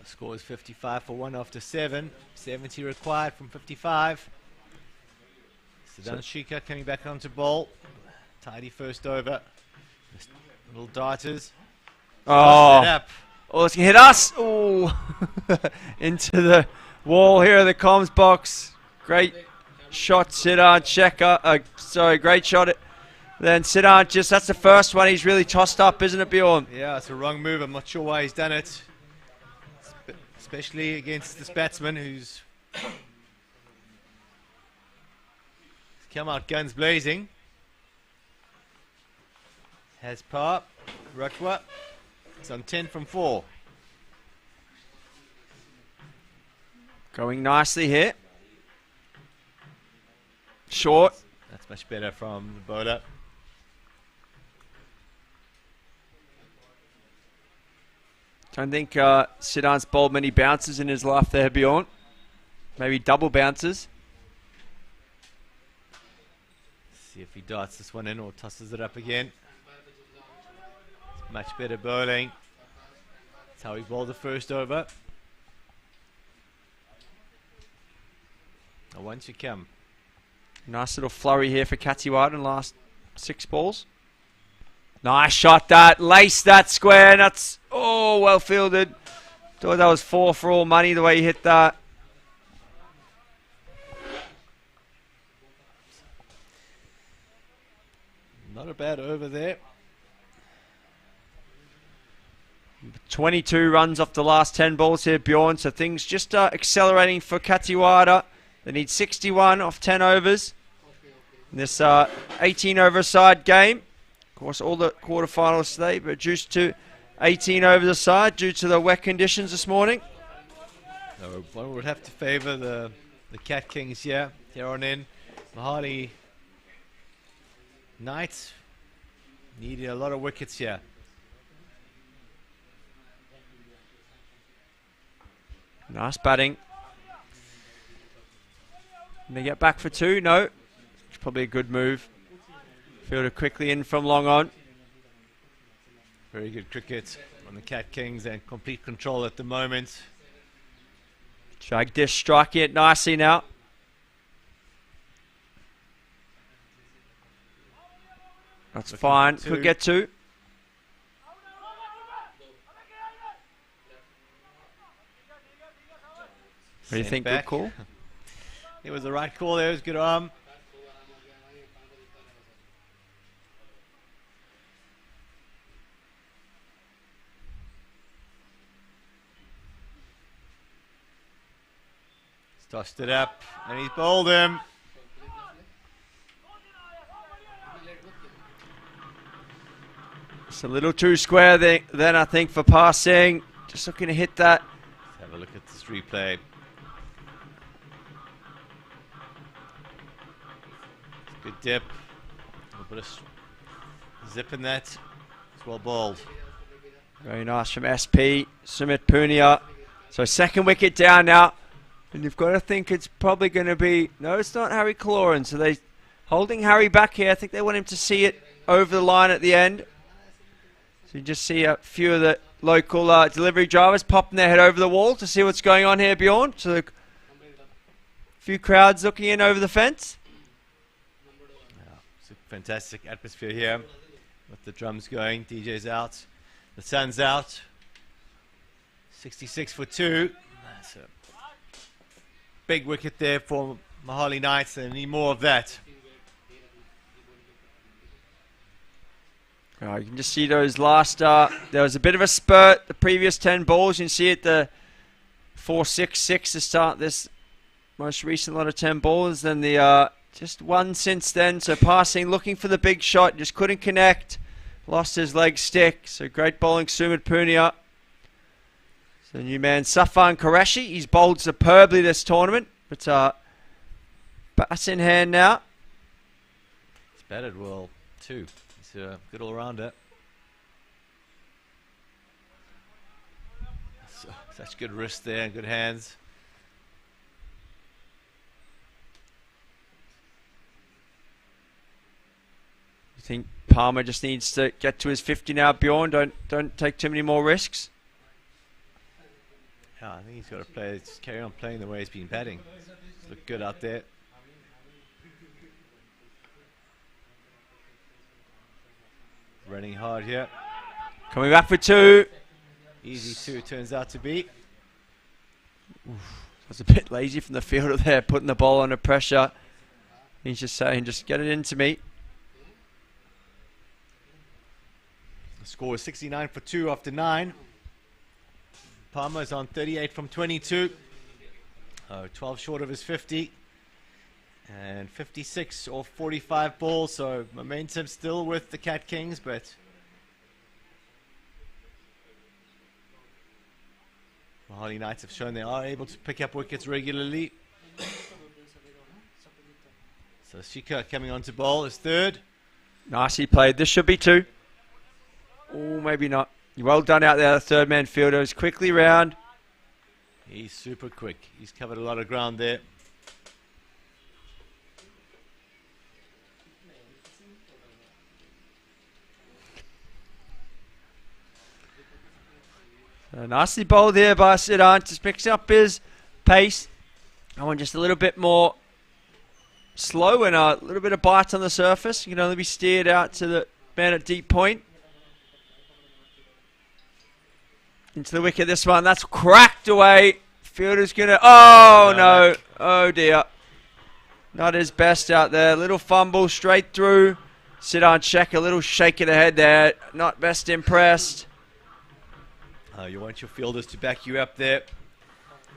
Score is 55 for 1 after 7. 70 required from 55. Siddharth Shikha coming back onto bowl. Tidy first over. Little darters. Oh, it's hit us. Oh, into the wall here of the comms box. Great shot, Siddharth Shikha. Great shot. Then Siddharth that's the first one he's really tossed up, isn't it, Bjorn? Yeah, it's a wrong move. I'm not sure why he's done it. Especially against this batsman who's come out guns blazing. Has par. Rakwa. It's on 10 from 4. Going nicely here. Short. That's much better from the bowler. Don't think Siddharth's bowled many bounces in his life there, Bjorn. Maybe double bounces. See if he darts this one in or tosses it up again. Much better bowling. That's how he bowled the first over. A one should come. Nice little flurry here for Kathiwada in the last 6 balls. Nice shot that. Lace that square. That's, oh, well fielded. Thought that was 4 for all money the way he hit that. Not a bad over there. 22 runs off the last 10 balls here, Bjorn. So things just accelerating for Kathiwada. They need 61 off 10 overs. In this 18 over side game. Of course, all the quarterfinals today reduced to 18 over the side due to the wet conditions this morning. So one would have to favour the Cat Kings here on in. Mohali Knights needing a lot of wickets here. Nice batting. Can they get back for 2? No. It's probably a good move. Fielded quickly in from long on. Very good cricket on the Cat Kings and complete control at the moment. Jagdish striking it nicely now. That's fine. Could get 2. What do you think? Good call? It was the right call there. It was good arm. He's tossed it up and he's bowled him. It's a little too square then I think for passing. Just looking to hit that. Let's have a look at this replay. Good dip. A little bit of zip in that. It's well bowled. Very nice from SP. Sumit Punia. So second wicket down now. And you've got to think it's probably going to be... No, it's not Harry Cloran. So they're holding Harry back here. I think they want him to see it over the line at the end. So you just see a few of the local delivery drivers popping their head over the wall to see what's going on here, Bjorn. So a few crowds looking in over the fence. It's a fantastic atmosphere here with the drums going. DJ's out. The sun's out. 66 for 2. That's a big wicket there for Mohali Knights. They need more of that. You can just see those last... there was a bit of a spurt the previous 10 balls. You can see it, the 4-6-6 to start this most recent lot of 10 balls. Then the just one since then. So passing, looking for the big shot. Just couldn't connect. Lost his leg stick. So great bowling, Sumit Punia. So new man, Safan Qureshi. He's bowled superbly this tournament. But Bass in hand now. He's batted well too. He's a good all-rounder. Such good wrist there and good hands. You think Palmer just needs to get to his 50 now, Bjorn? Don't take too many more risks. Yeah, I think he's got to play. Just carry on playing the way he's been batting. He's looked good out there. Running hard here. Coming back for 2. Easy 2 turns out to be. That's a bit lazy from the fielder there, putting the ball under pressure. He's just saying, just get it into me. The score is 69 for 2 after 9. Palmer's on 38 from 22. 12 short of his 50. And 56 off 45 balls, so momentum still with the Cat Kings, but Mohali Knights have shown they are able to pick up wickets regularly. So Shika coming on to bowl is 3rd. Nicely played. This should be 2. Oh, maybe not. Well done out there, the 3rd man fielder is quickly round. He's super quick. He's covered a lot of ground there. Nicely bowled here by Siddhant, just picks up his pace. I want just a little bit more slow and a little bit of bite on the surface. You can only be steered out to the man at deep point. Into the wicket, this one, that's cracked away. Fielder's gonna, oh no, oh dear. Not his best out there, little fumble straight through. Siddhant check, a little shake of the head there, not best impressed. You want your fielders to back you up there.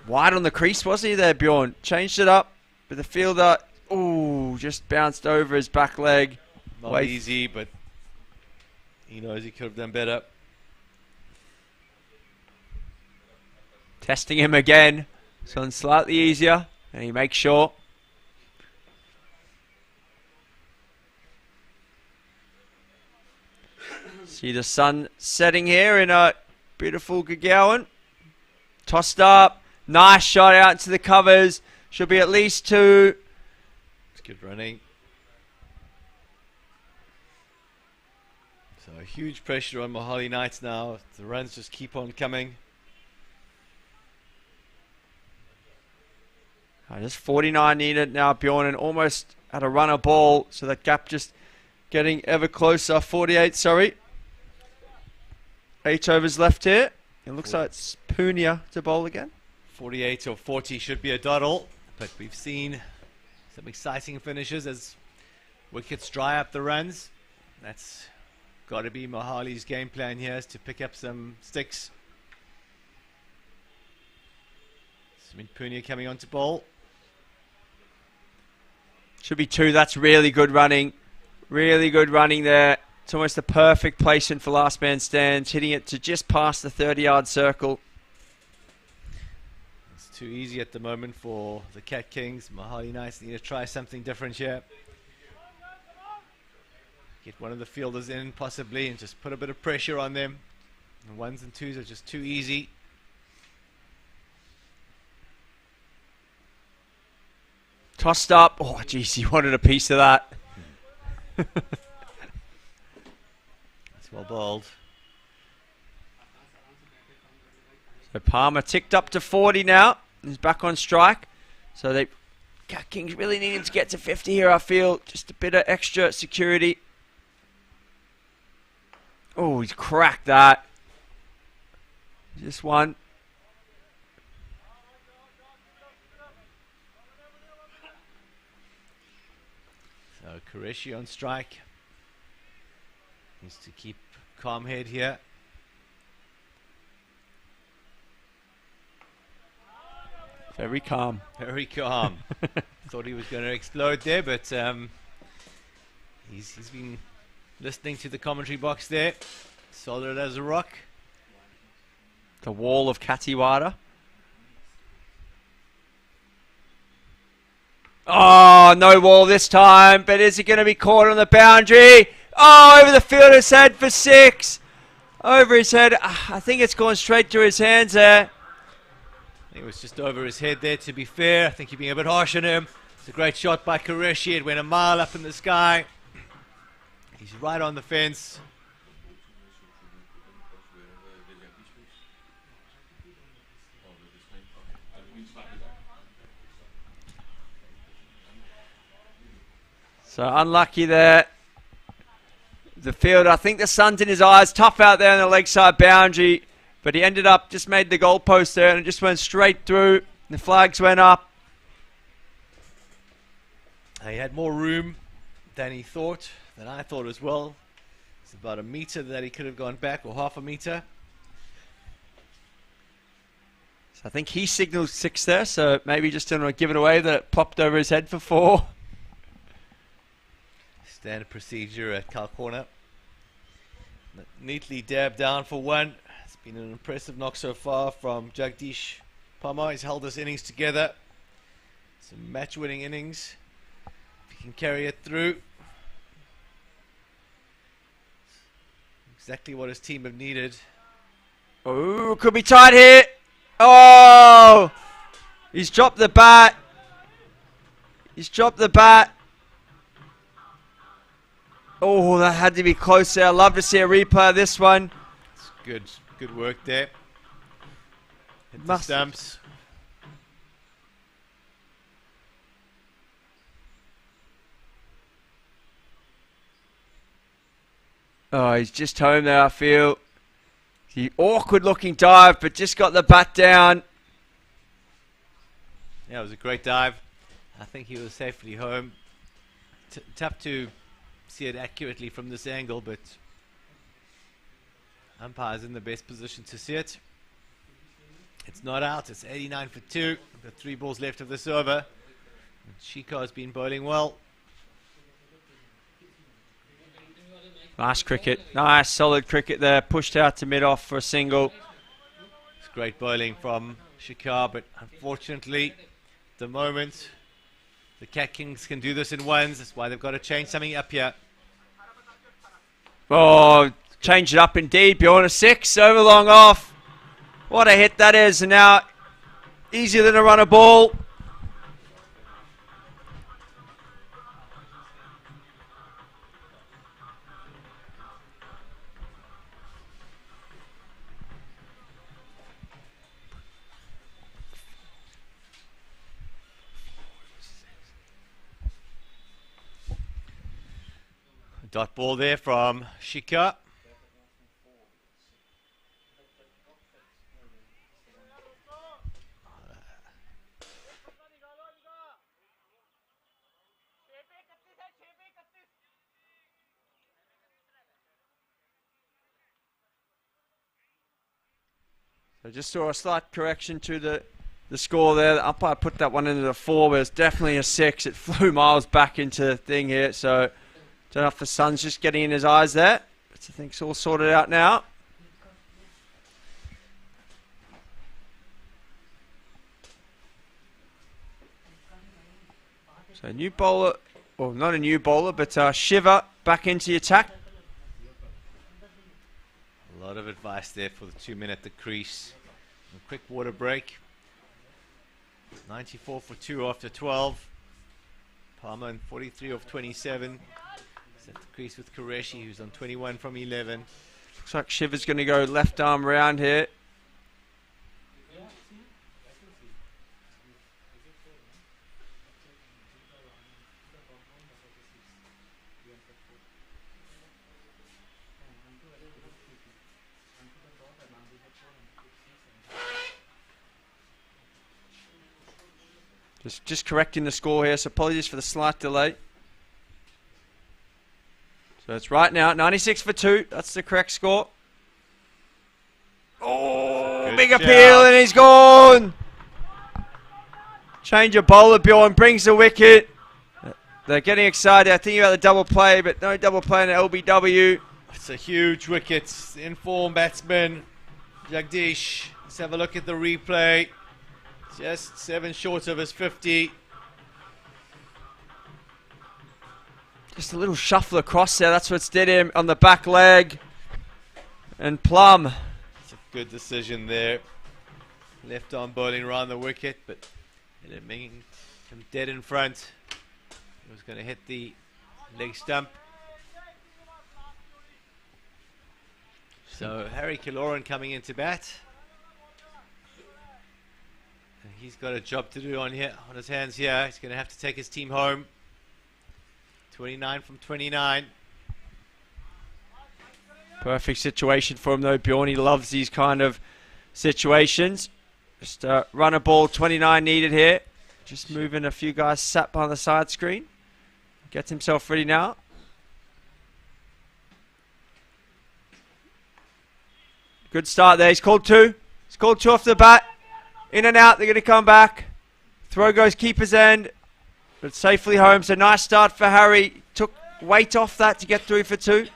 Wide on the crease, wasn't he there, Bjorn? Changed it up, but the fielder, ooh, just bounced over his back leg. Not easy, but he knows he could have done better. Testing him again, so slightly easier, and he makes sure. See the sun setting here in a beautiful Gagauan. Tossed up. Nice shot out into the covers. Should be at least 2. It's good running. So huge pressure on Mohali Knights now. The runs just keep on coming. Just 49 needed now, Bjorn, and almost at a runner ball. So that gap just getting ever closer. 48, sorry. 8 overs left here. It looks like it's Punia to bowl again. 48 or 40 should be a doddle, but we've seen some exciting finishes as wickets dry up the runs. That's got to be Mohali's game plan here, is to pick up some sticks. Smith Punia coming on to bowl. Should be 2. That's really good running. Really good running there. It's almost the perfect placement for last man stands, hitting it to just past the 30-yard circle. It's too easy at the moment for the Cat Kings. Mohali Knights need to try something different here. Get one of the fielders in possibly and just put a bit of pressure on them. The 1s and 2s are just too easy. Tossed up. Oh, geez, he wanted a piece of that. Well bowled. So Palmer ticked up to 40 now. He's back on strike. So they Cat Kings really needing to get to 50 here, I feel. Just a bit of extra security. Oh, he's cracked that. Just one. So Qureshi on strike. Needs to keep calm head here. Very calm. Very calm. Thought he was going to explode there, but he's been listening to the commentary box there. Solid as a rock. The wall of Kathiwada. Oh, no wall this time, but is it going to be caught on the boundary? Oh, over the fielder's head for 6. Over his head. I think it's gone straight to his hands there. I think it was just over his head there, to be fair. I think you're being a bit harsh on him. It's a great shot by Qureshi. It went a mile up in the sky. He's right on the fence. So unlucky there. The fielder, I think the sun's in his eyes. Tough out there on the leg side boundary. But he ended up, just made the goalpost there and it just went straight through. The flags went up. He had more room than I thought as well. It's about a meter that he could have gone back, or half a meter. So I think he signaled 6 there, so maybe just didn't want to give it away that it popped over his head for 4. Standard procedure at Cal Corner. Neatly dabbed down for 1. It's been an impressive knock so far from Jagdish Parmar. He's held this innings together. Some match-winning innings. If he can carry it through. Exactly what his team have needed. Oh, could be tight here. Oh! He's dropped the bat. He's dropped the bat. Oh, that had to be close there. I'd love to see a replay of this one. It's good work there. Hit the stumps. Oh, he's just home there, I feel. The awkward looking dive, but just got the bat down. Yeah, it was a great dive. I think he was safely home. Tough to see it accurately from this angle, but umpire's in the best position to see it. It's not out. It's 89 for 2. We've got 3 balls left of this over. Shika's been bowling well. Nice cricket. Nice solid cricket there. Pushed out to mid-off for a single. It's great bowling from Shikar, but unfortunately, at the moment, the Cat Kings can do this in ones. That's why they've got to change something up here. Oh, change it up indeed. Beyond a 6. Over long off. What a hit that is. And now, easier than a run a ball. Dot ball there from Shika. So just saw a slight correction to the score there. The umpire put that one into the 4, but it's definitely a 6. It flew miles back into the thing here, so don't know if the sun's just getting in his eyes there. But I think it's all sorted out now. So new bowler, or not a new bowler, but Shiva back into the attack. A lot of advice there for the 2 men at the crease. A quick water break. 94 for 2 after 12. Palmer on 43 of 27. He's at the crease with Qureshi, who's on 21 from 11. Looks like Shiva's going to go left arm round here. Just correcting the score here, so apologies for the slight delay. So it's right now, 96 for 2. That's the correct score. Oh, Good big shout. appeal, and he's gone. Change of bowler, Bjorn brings the wicket. They're getting excited. I think about the double play, but no double play in the LBW. It's a huge wicket. In-form batsman, Jagdish. Let's have a look at the replay. Just 7 short of his 50. Just a little shuffle across there. That's what's did him on the back leg. And Plum. It's a good decision there. Left arm bowling around the wicket, but it making him dead in front. He was going to hit the leg stump. So Harry Kaloran coming into bat. And he's got a job to do on his hands here. He's going to have to take his team home. 29 from 29. Perfect situation for him though, Bjorn. He loves these kind of situations. Just run a ball, 29 needed here. Just moving a few guys sat behind the side screen. Gets himself ready now. Good start there. He's called two. He's called two off the bat. In and out. They're going to come back. Throw goes keeper's end. But safely home. So nice start for Harry. Took weight off that to get through for two.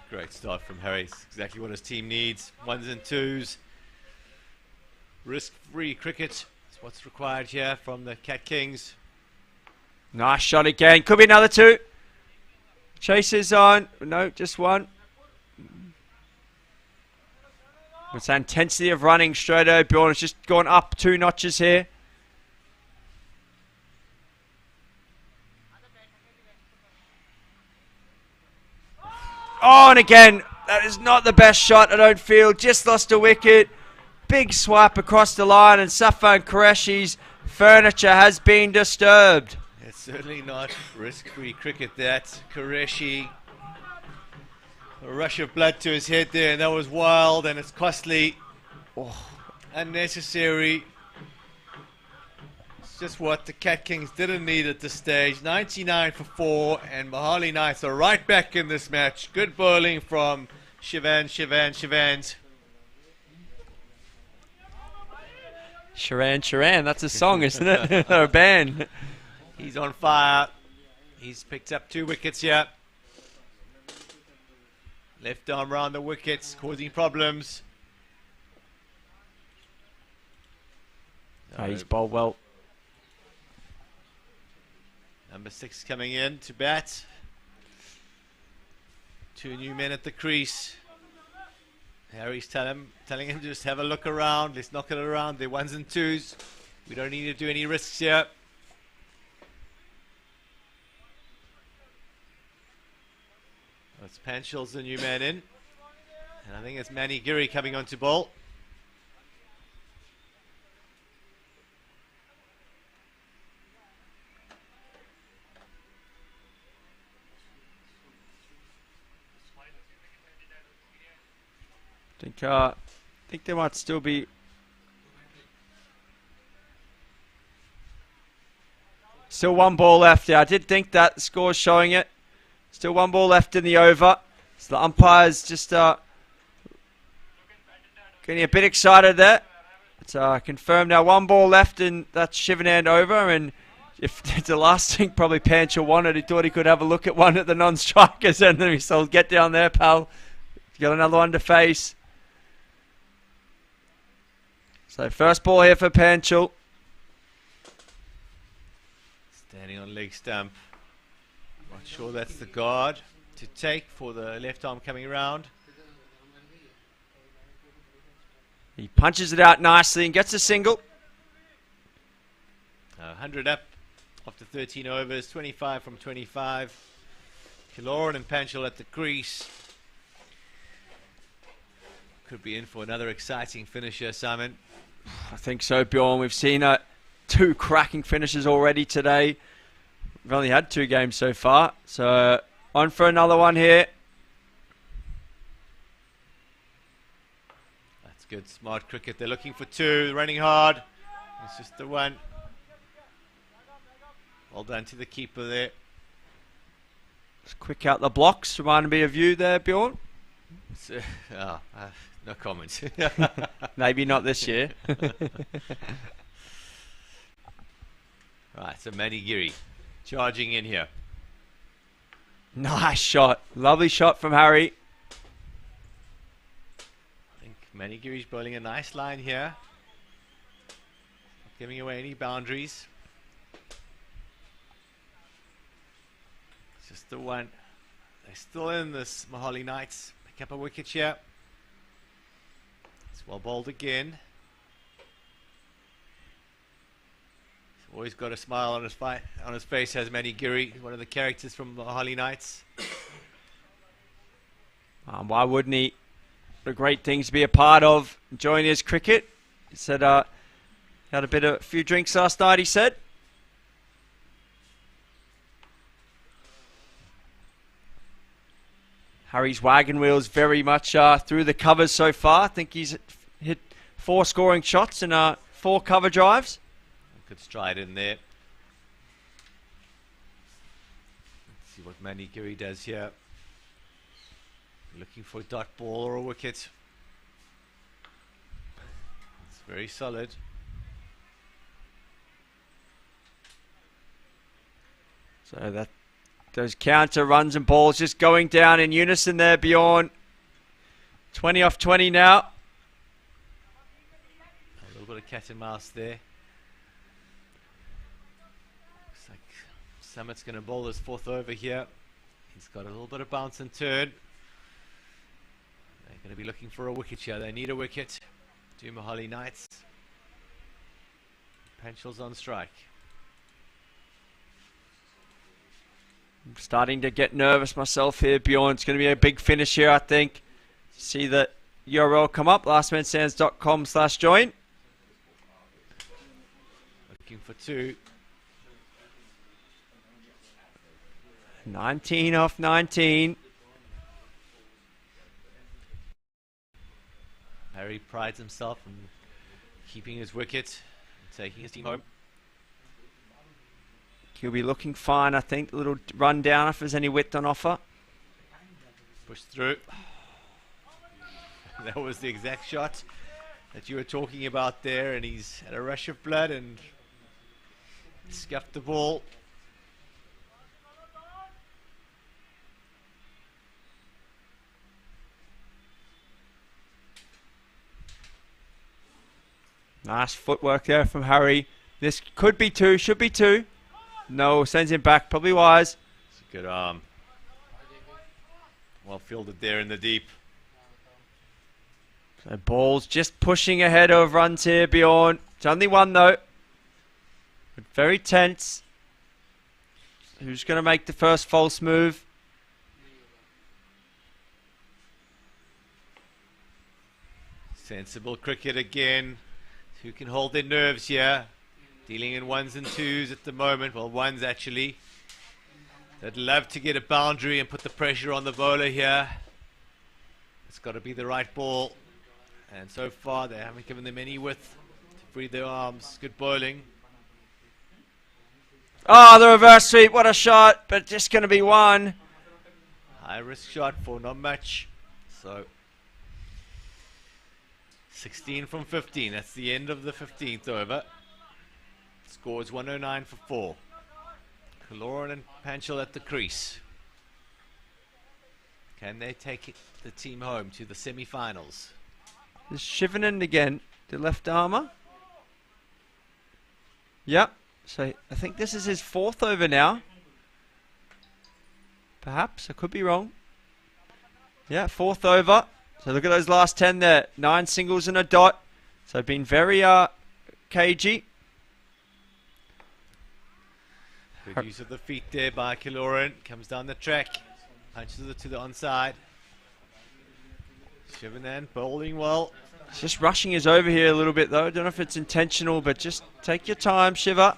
Great start from Harry. It's exactly what his team needs. Ones and twos. Risk-free cricket is what's required here from the Cat Kings. Nice shot again. Could be another two. Chases on. No, just one. It's the intensity of running straight over. Bjorn has just gone up 2 notches here. Oh, and again, that is not the best shot, I don't feel. Just lost a wicket. Big swipe across the line, and Safwan Qureshi's furniture has been disturbed. It's certainly not risk-free cricket, that. Qureshi, a rush of blood to his head there, and that was wild, and it's costly. Oh, unnecessary. It's just what the Cat Kings didn't need at this stage. 99 for 4, and Mohali Knights are right back in this match. Good bowling from Shivan. Sharan, that's a song, isn't it? Or a band. He's on fire. He's picked up 2 wickets here. Left arm round the wickets, causing problems. Oh, he's bowled well. Number 6 coming in to bat. 2 new men at the crease. Harry's telling him to just have a look around. Let's knock it around. They're ones and twos. We don't need to do any risks here. It's Panchil's the new man in. And I think it's Manny Giri coming on to bowl. I think there might still be. Still 1 ball left there. I did think that the score's showing it. Still 1 ball left in the over. So the umpire's just getting a bit excited there. It's confirmed now 1 ball left in that Shivanand over. And if the last thing probably Panchal wanted, he thought he could have a look at one at the non-strikers. And then he said, get down there, pal. Got another one to face. So first ball here for Panchal. Standing on leg stump. Not sure that's the guard to take for the left arm coming around. He punches it out nicely and gets a single. 100 up after 13 overs, 25 from 25. Kaloran and Panchal at the crease. Could be in for another exciting finisher, Simon. I think so, Bjorn. We've seen 2 cracking finishes already today. We've only had 2 games so far. So on for another one here. That's good, smart cricket. They're looking for 2, running hard. It's just the 1. Well done to the keeper there. Just quick out the blocks. Reminded me of you there, Bjorn. No comments. Maybe not this year. Right, so Manny Giri charging in here. Nice shot. Lovely shot from Harry. I think Manny Giri's bowling a nice line here. giving away any boundaries. It's just the one. They're still in this, Mohali Knights. Pick up a wicket here. It's well bowled again. He's always got a smile on his face, has Manny Giri, one of the characters from Mohali Knights. Why wouldn't he? What a great thing to be a part of, enjoying his cricket. He said had a few drinks last night, he said. Harry's wagon wheel's very much through the covers so far. I think he's hit 4 scoring shots and 4 cover drives. Good stride in there. Let's see what Manny Giri does here. Looking for a dot ball or a wicket. It's very solid. So those counter runs and balls just going down in unison there, Bjorn. 20 off 20 now. A little bit of cat and mouse there. Looks like Summit's going to bowl his 4th over here. He's got a little bit of bounce and turn. They're going to be looking for a wicket here. They need a wicket. Do Mohali Knights. Panchal's on strike. I'm starting to get nervous myself here, Bjorn. It's going to be a big finish here, I think. See the URL come up, lastmanstands.com/join. Looking for 2. 19 off 19. Harry prides himself in keeping his wicket and taking his team home. He'll be looking fine, I think. A little run down if there's any width on offer. Push through. That was the exact shot that you were talking about there, and he's had a rush of blood and scuffed the ball. Nice footwork there from Harry. This could be 2, should be 2. No, sends him back, probably wise. It's a good arm. Well fielded there in the deep. So ball's just pushing ahead of runs here, Bjorn. It's only 1 though. But very tense. Who's going to make the first false move? Sensible cricket again. Who can hold their nerves here? Dealing in 1s and 2s at the moment. Well, 1s actually. They'd love to get a boundary and put the pressure on the bowler here. It's got to be the right ball. And so far, they haven't given them any width to free their arms. Good bowling. Oh, the reverse sweep. What a shot. But just going to be 1. High risk shot for not much. So 16 from 15. That's the end of the 15th over. Scores 109 for 4. Kaloran and Panchal at the crease. Can they take the team home to the semi-finals? There's Shivanan again, the left armour. Yep. So I think this is his 4th over now. Perhaps. I could be wrong. Yeah, 4th over. So look at those last 10 there. 9 singles and a dot. So been very cagey. Good use of the feet there by Kaloran. Comes down the track. Punches it to the onside. Shivanan bowling well. He's just rushing his over here a little bit though. I don't know if it's intentional, but just take your time, Shiva.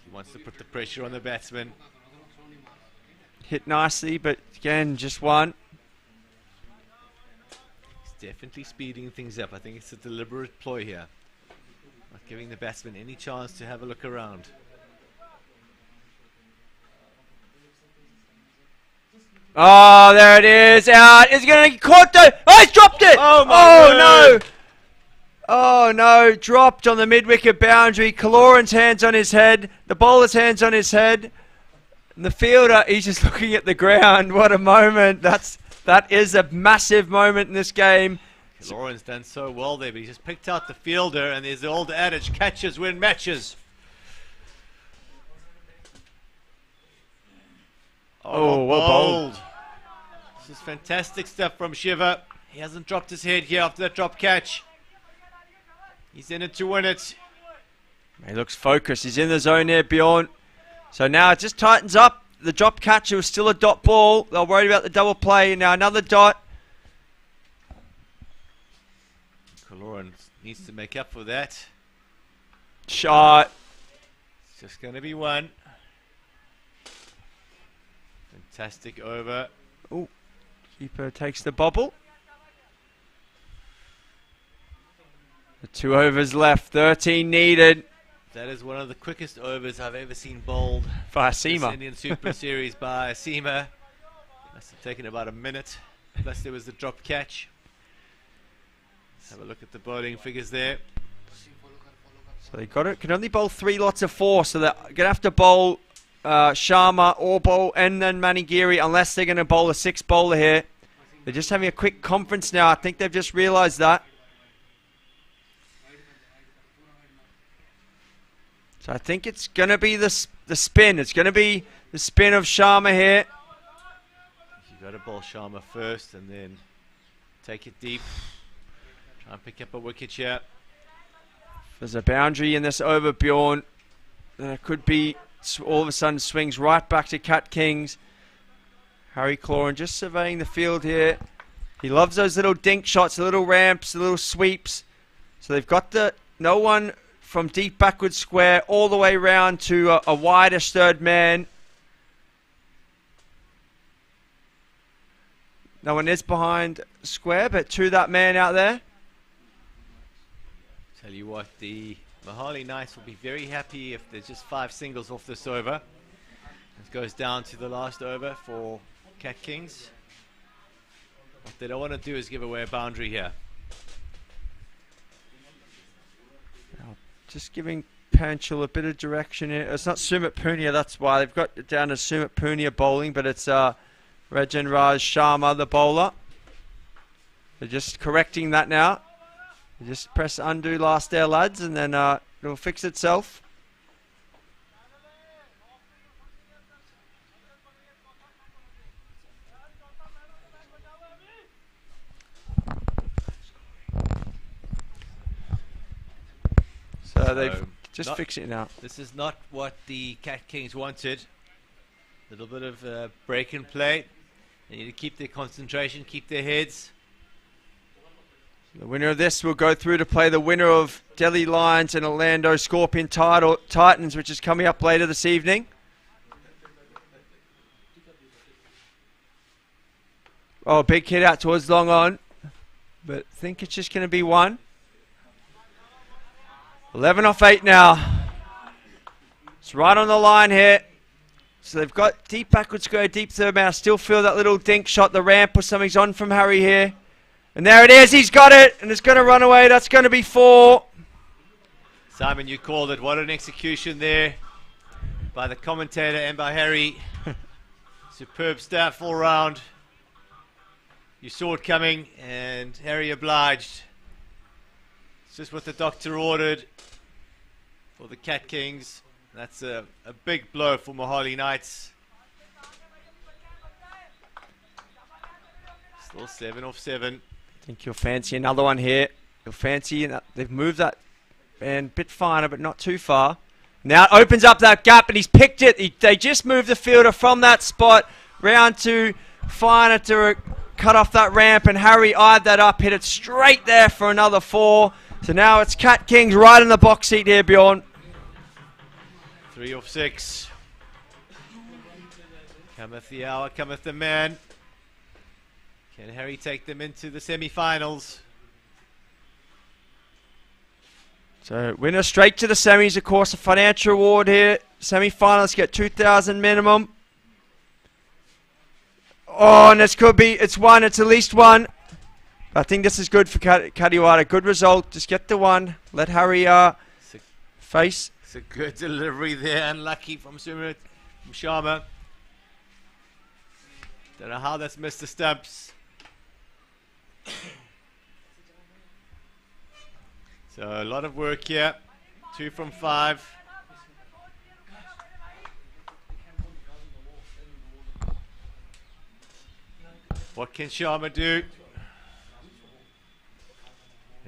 He wants to put the pressure on the batsman. Hit nicely, but again, just 1. He's definitely speeding things up. I think it's a deliberate ploy here. Not giving the batsman any chance to have a look around. Oh, there it is. Out. Is he going to get caught though? Oh, he's dropped it. Oh, my word. No. Oh, no. Dropped on the mid-wicket boundary. Kaloran's hands on his head. The bowler's hands on his head. And the fielder, he's just looking at the ground. What a moment. That is a massive moment in this game. Lauren's done so well there, but he just picked out the fielder, and there's the old adage, catches win matches. Oh, well bowled. This is fantastic stuff from Shiva. He hasn't dropped his head here after that drop catch. He's in it to win it. He looks focused. He's in the zone there, Bjorn. So now it just tightens up. The drop catch, it was still a dot ball. They're worried about the double play. Now another dot. Lauren needs to make up for that. Shot. It's just going to be one. Fantastic over. Oh, keeper takes the bobble. The 2 overs left, 13 needed. That is one of the quickest overs I've ever seen bowled. For This Asima. Indian Super Series by Asima. Must have taken about a minute. Plus there was the drop catch. Let's have a look at the bowling figures there. So they got it. Can only bowl 3 lots of 4, so they're going to have to bowl Sharma, Orbo, and then Manigiri, unless they're going to bowl a 6 bowler here. They're just having a quick conference now. I think they've just realised that. So I think it's going to be the spin. It's going to be the spin of Sharma here. You've got to bowl Sharma first and then take it deep. Try and pick up a wicket here. There's a boundary in this over, Bjorn. Could be all of a sudden swings right back to Cat Kings. Harry Cloran just surveying the field here. He loves those little dink shots, the little ramps, the little sweeps. So they've got no one from deep backward square all the way round to a wideish third man. No one is behind square, but to that man out there. Tell you what, the Mohali Knights will be very happy if there's just 5 singles off this over. It goes down to the last over for Cat Kings. What they don't want to do is give away a boundary here. Just giving Panchal a bit of direction here. It's not Sumit Punia, that's why. They've got it down to Sumit Punia bowling, but it's Rajan Raj Sharma, the bowler. They're just correcting that now. You just press undo last there, lads, and then it'll fix itself. So they've just fixed it now. This is not what the Cat Kings wanted. A little bit of break and play. They need to keep their concentration, keep their heads. The winner of this will go through to play the winner of Delhi Lions and Orlando Scorpion Titans, which is coming up later this evening. Oh, big hit out towards long on. But I think it's just going to be one. 11 off 8 now. It's right on the line here. So they've got deep backward square, deep third man. I still feel that little dink shot, the ramp or something's on from Harry here. And there it is, he's got it, and it's going to run away. That's going to be 4. Simon, you called it. What an execution there by the commentator and by Harry. Superb stuff all round. You saw it coming, and Harry obliged. It's just what the doctor ordered for the Cat Kings. That's a big blow for Mohali Knights. Still 7 off 7. I think you'll fancy another one here. You'll fancy, they've moved that and a bit finer, but not too far. Now it opens up that gap, and he's picked it. They just moved the fielder from that spot round to finer to cut off that ramp, and Harry eyed that up, hit it straight there for another 4. So now it's Cat Kings right in the box seat here, Bjorn. 3 off 6. Cometh the hour, cometh the man. Can Harry take them into the semi-finals? So winner straight to the semis, of course, a financial reward here. Semi-finalists get 2,000 minimum. Oh, and this could be, it's one, it's at least one. I think this is good for Kathiwada. Good result, just get the one. Let Harry face. It's a good delivery there, unlucky from Sumit, from Sharma. Don't know how that's missed the stumps. So a lot of work here. 2 from 5. What can Sharma do?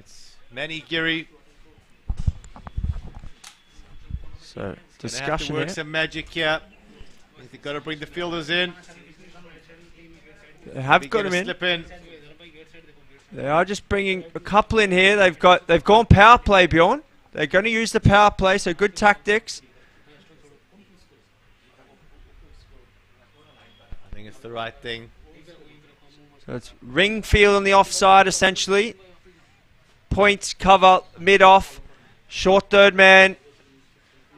It's Manny Giri. So Have discussion to work here. some magic here. They've got to bring the fielders in. They have Be got gonna him in. slip in. They are just bringing a couple in here. They've gone power play, Bjorn. They're going to use the power play, so good tactics. I think it's the right thing. So it's ring field on the offside, essentially. Points, cover, mid-off. Short third man.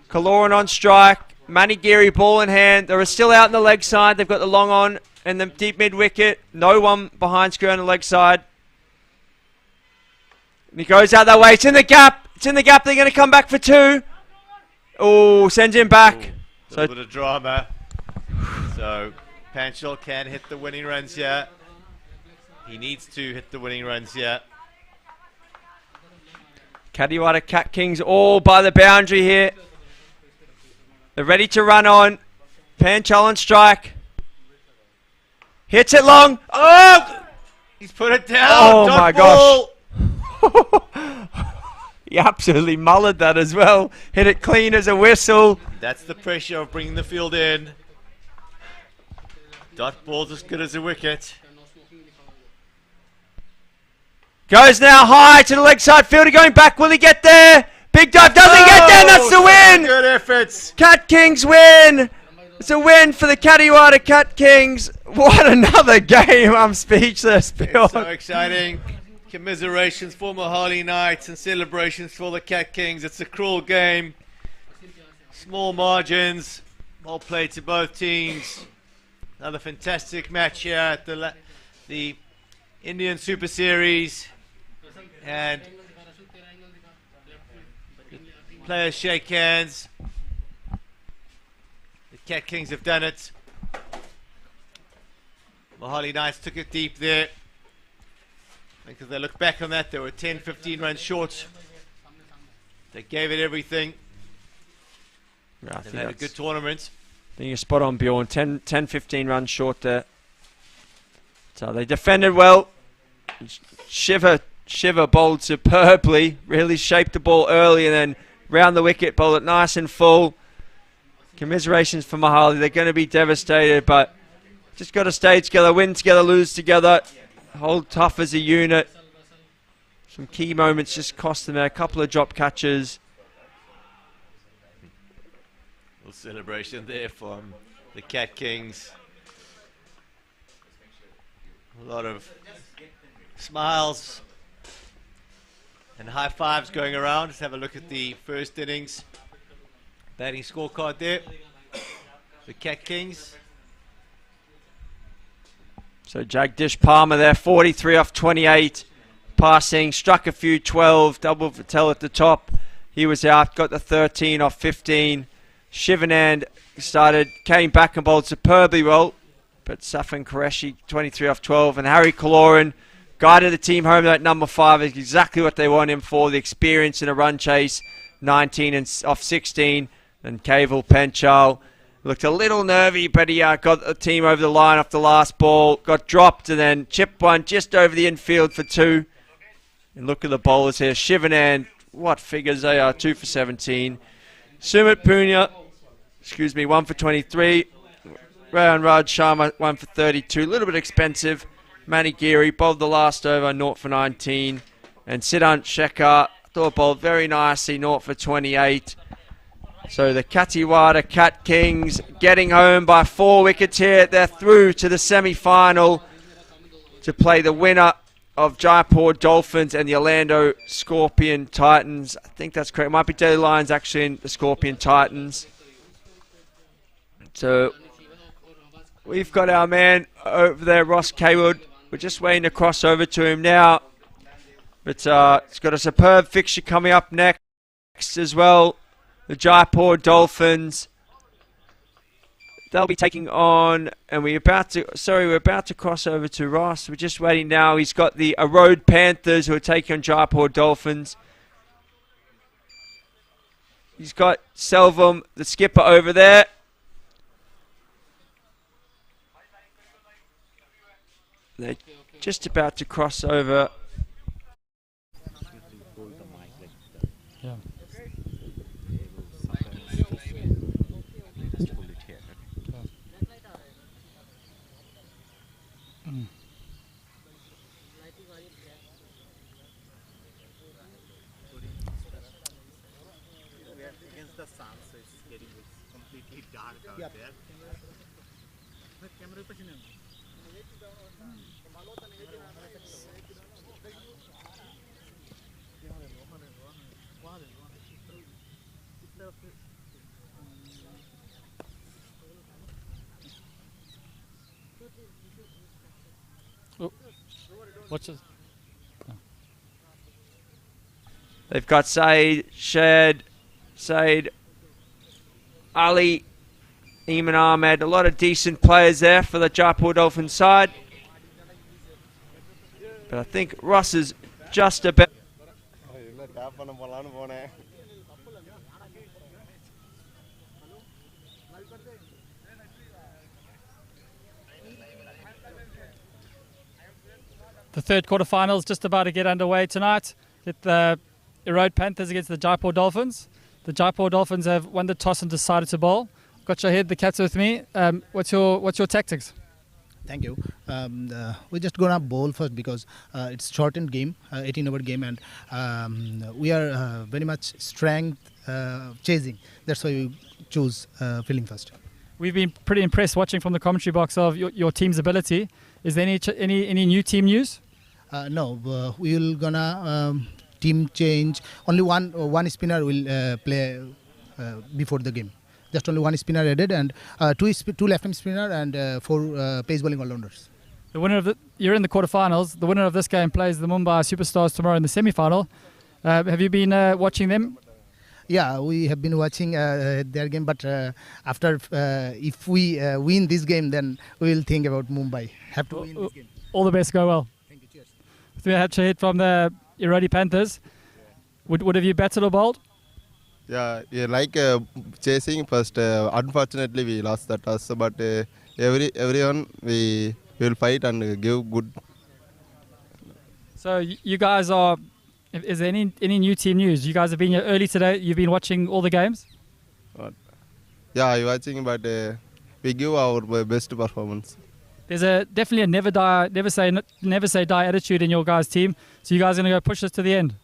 Kaloran on strike. Manigiri ball in hand. They're still out in the leg side. They've got the long on and the deep mid-wicket. No one behind screw on the leg side. And he goes out that way. It's in the gap. It's in the gap. They're going to come back for 2. Oh, sends him back. A little bit of drama. So Panchal can hit the winning runs here. He needs to hit the winning runs here. Kathiwada Cat Kings all by the boundary here. They're ready to run on. Panchal on strike. Hits it long. Oh! He's put it down. Oh Dot my ball. gosh. He absolutely mullered that as well. Hit it clean as a whistle. That's the pressure of bringing the field in. Dot ball's as good as a wicket. Goes now high to the leg side. Fielder going back. Will he get there? Big dive. Doesn't get there. That's the win. Good efforts. Cat Kings win. It's a win for the Kathiwada Cat Kings. What another game. I'm speechless. It's so exciting. Commiserations for Mohali Knights and celebrations for the Cat Kings. It's a cruel game. Small margins. Well played to both teams. Another fantastic match here at the Indian Super Series. And the players shake hands. The Cat Kings have done it. Mohali Knights took it deep there. I think if they look back on that, they were 10, 15 runs short. They gave it everything. Yeah, I They've think had a good tournament. I think you're spot on, Bjorn. 10, 15 runs short there. So they defended well. Shiva bowled superbly. Really shaped the ball early and then round the wicket, bowled it nice and full. Commiserations for Mohali. They're going to be devastated, but just got to stay together, win together, lose together. Hold tough as a unit. Some key moments just cost them a couple of drop catches. Little celebration there from the Cat Kings. A lot of smiles and high fives going around. Let's have a look at the first innings batting scorecard there. The Cat Kings. So Jagdish Palmer there, 43 off 28, passing, struck a few 12, double Patel at the top. He was out, got the 13 off 15. Shivanand came back and bowled superbly well, but Safin Qureshi 23 off 12, and Harry Kaloran guided the team home at number 5, exactly what they want him for, the experience in a run chase, 19 and off 16, and Kaval Panchal. Looked a little nervy, but he got the team over the line off the last ball. Got dropped and then chipped one just over the infield for 2. And look at the bowlers here. Shivanand, what figures they are, 2 for 17. Sumit Punya, 1 for 23. Rayan Raj Sharma, 1 for 32. A little bit expensive. Manigiri bowled the last over, 0 for 19. And Siddhant Shekhar, thought bowled very nicely, 0 for 28. So the Kathiwada Cat Kings getting home by 4 wickets here. They're through to the semi-final to play the winner of Jaipur Dolphins and the Orlando Scorpion Titans. I think that's correct. It might be Delhi Lions actually in the Scorpion Titans. So we've got our man over there, Ross Kaywood. We're just waiting to cross over to him now. But it's got a superb fixture coming up next as well. The Jaipur Dolphins. They'll be taking on, and we're about to cross over to Ross. We're just waiting now. He's got the Road Panthers who are taking on Jaipur Dolphins. He's got Selvum, the skipper, over there. They're just about to cross over. Yeah. Against the sun, so it's getting completely dark out there. Oh. What's this? They've got Said, Shad, Said, Ali, Eamon Ahmed, a lot of decent players there for the Jaipur Dolphins side. But I think Ross is just about... The third quarterfinals just about to get underway tonight. With the Erode Panthers against the Jaipur Dolphins. The Jaipur Dolphins have won the toss and decided to bowl. Got your head, the captain with me. What's your tactics? Thank you. We're just gonna bowl first because it's shortened game, 18-over game, and we are very much strength chasing. That's why we choose fielding first. We've been pretty impressed watching from the commentary box of your team's ability. Is there any new team news? No, we will gonna team change. Only one spinner will play before the game. Just only one spinner added, and two left-arm spinner and 4 pace bowling all-rounders. The winner of you're in the quarterfinals. The winner of this game plays the Mumbai Superstars tomorrow in the semi-final. Have you been watching them? Yeah, we have been watching their game, but after if we win this game, then we will think about Mumbai. Have to win this game. All the best. Go well. Thank you. Cheers. We had Shahid from the Erode Panthers. Would have you batted or bowled? Yeah, like chasing first. Unfortunately, we lost the toss, but everyone we will fight and give good. So you guys are. Is there any new team news? You guys have been here early today. You've been watching all the games. Yeah, I'm watching, but we give our best performance. There's definitely a never say die attitude in your guys' team. So you guys are gonna go push this to the end.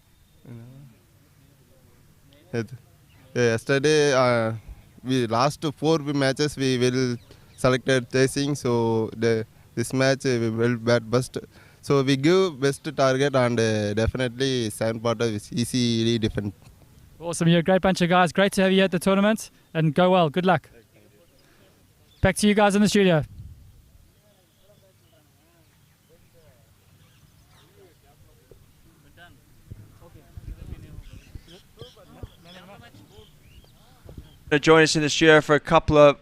Yesterday, we last 4 matches we will selected chasing. So this match we will bat best. So we give best target and definitely 7 quarter is easily defend. Awesome, you're a great bunch of guys. Great to have you at the tournament and go well. Good luck. Back to you guys in the studio. To join us in the studio for a couple of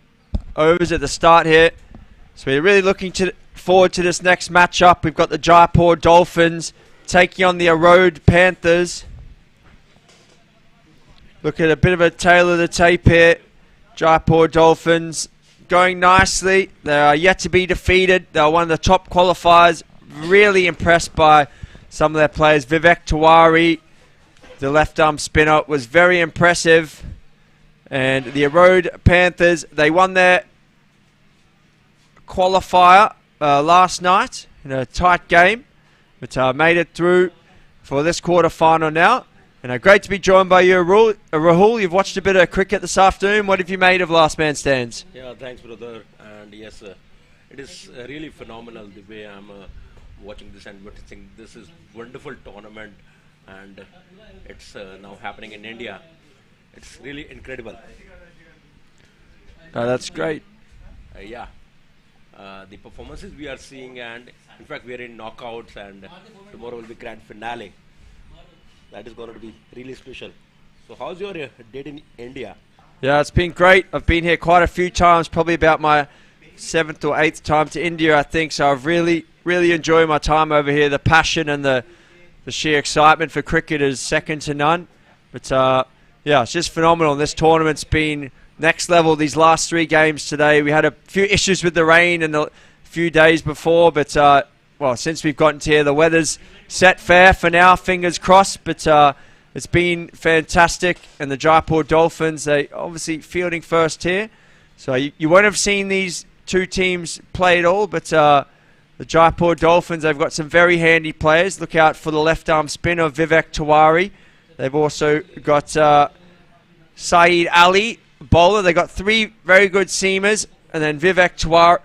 overs at the start here. So we're really looking forward to this next matchup. We've got the Jaipur Dolphins taking on the Erode Panthers. Look at a bit of a tail of the tape here. Jaipur Dolphins going nicely. They are yet to be defeated. They are one of the top qualifiers. Really impressed by some of their players. Vivek Tiwari, the left arm spinner, was very impressive. And the Erode Panthers, they won their qualifier last night in a tight game, but made it through for this quarter-final now. And great to be joined by you, Rahul. You've watched a bit of cricket this afternoon. What have you made of Last Man Stands? Yeah, thanks, brother. And yes, it is really phenomenal the way I'm watching this and witnessing. This is wonderful tournament, and it's now happening in India. It's really incredible. That's great. Yeah. The performances we are seeing, and in fact we are in knockouts, and tomorrow will be grand finale. That is going to be really special. So how's your day in India? Yeah, it's been great. I've been here quite a few times, probably about my 7th or 8th time to India, I think. So I've really enjoyed my time over here. The passion and the sheer excitement for cricket is second to none. But Yeah, it's just phenomenal. This tournament's been next level these last 3 games today. We had a few issues with the rain and a few days before, but well, since we've gotten to here, the weather's set fair for now, fingers crossed, but it's been fantastic. And the Jaipur Dolphins, they obviously fielding first here, so you won't have seen these 2 teams play at all, but the Jaipur Dolphins, they've got some very handy players. Look out for the left arm spinner Vivek Tiwari. They've also got Saeed Ali, bowler. They've got 3 very good seamers, and then Vivek Tiwari.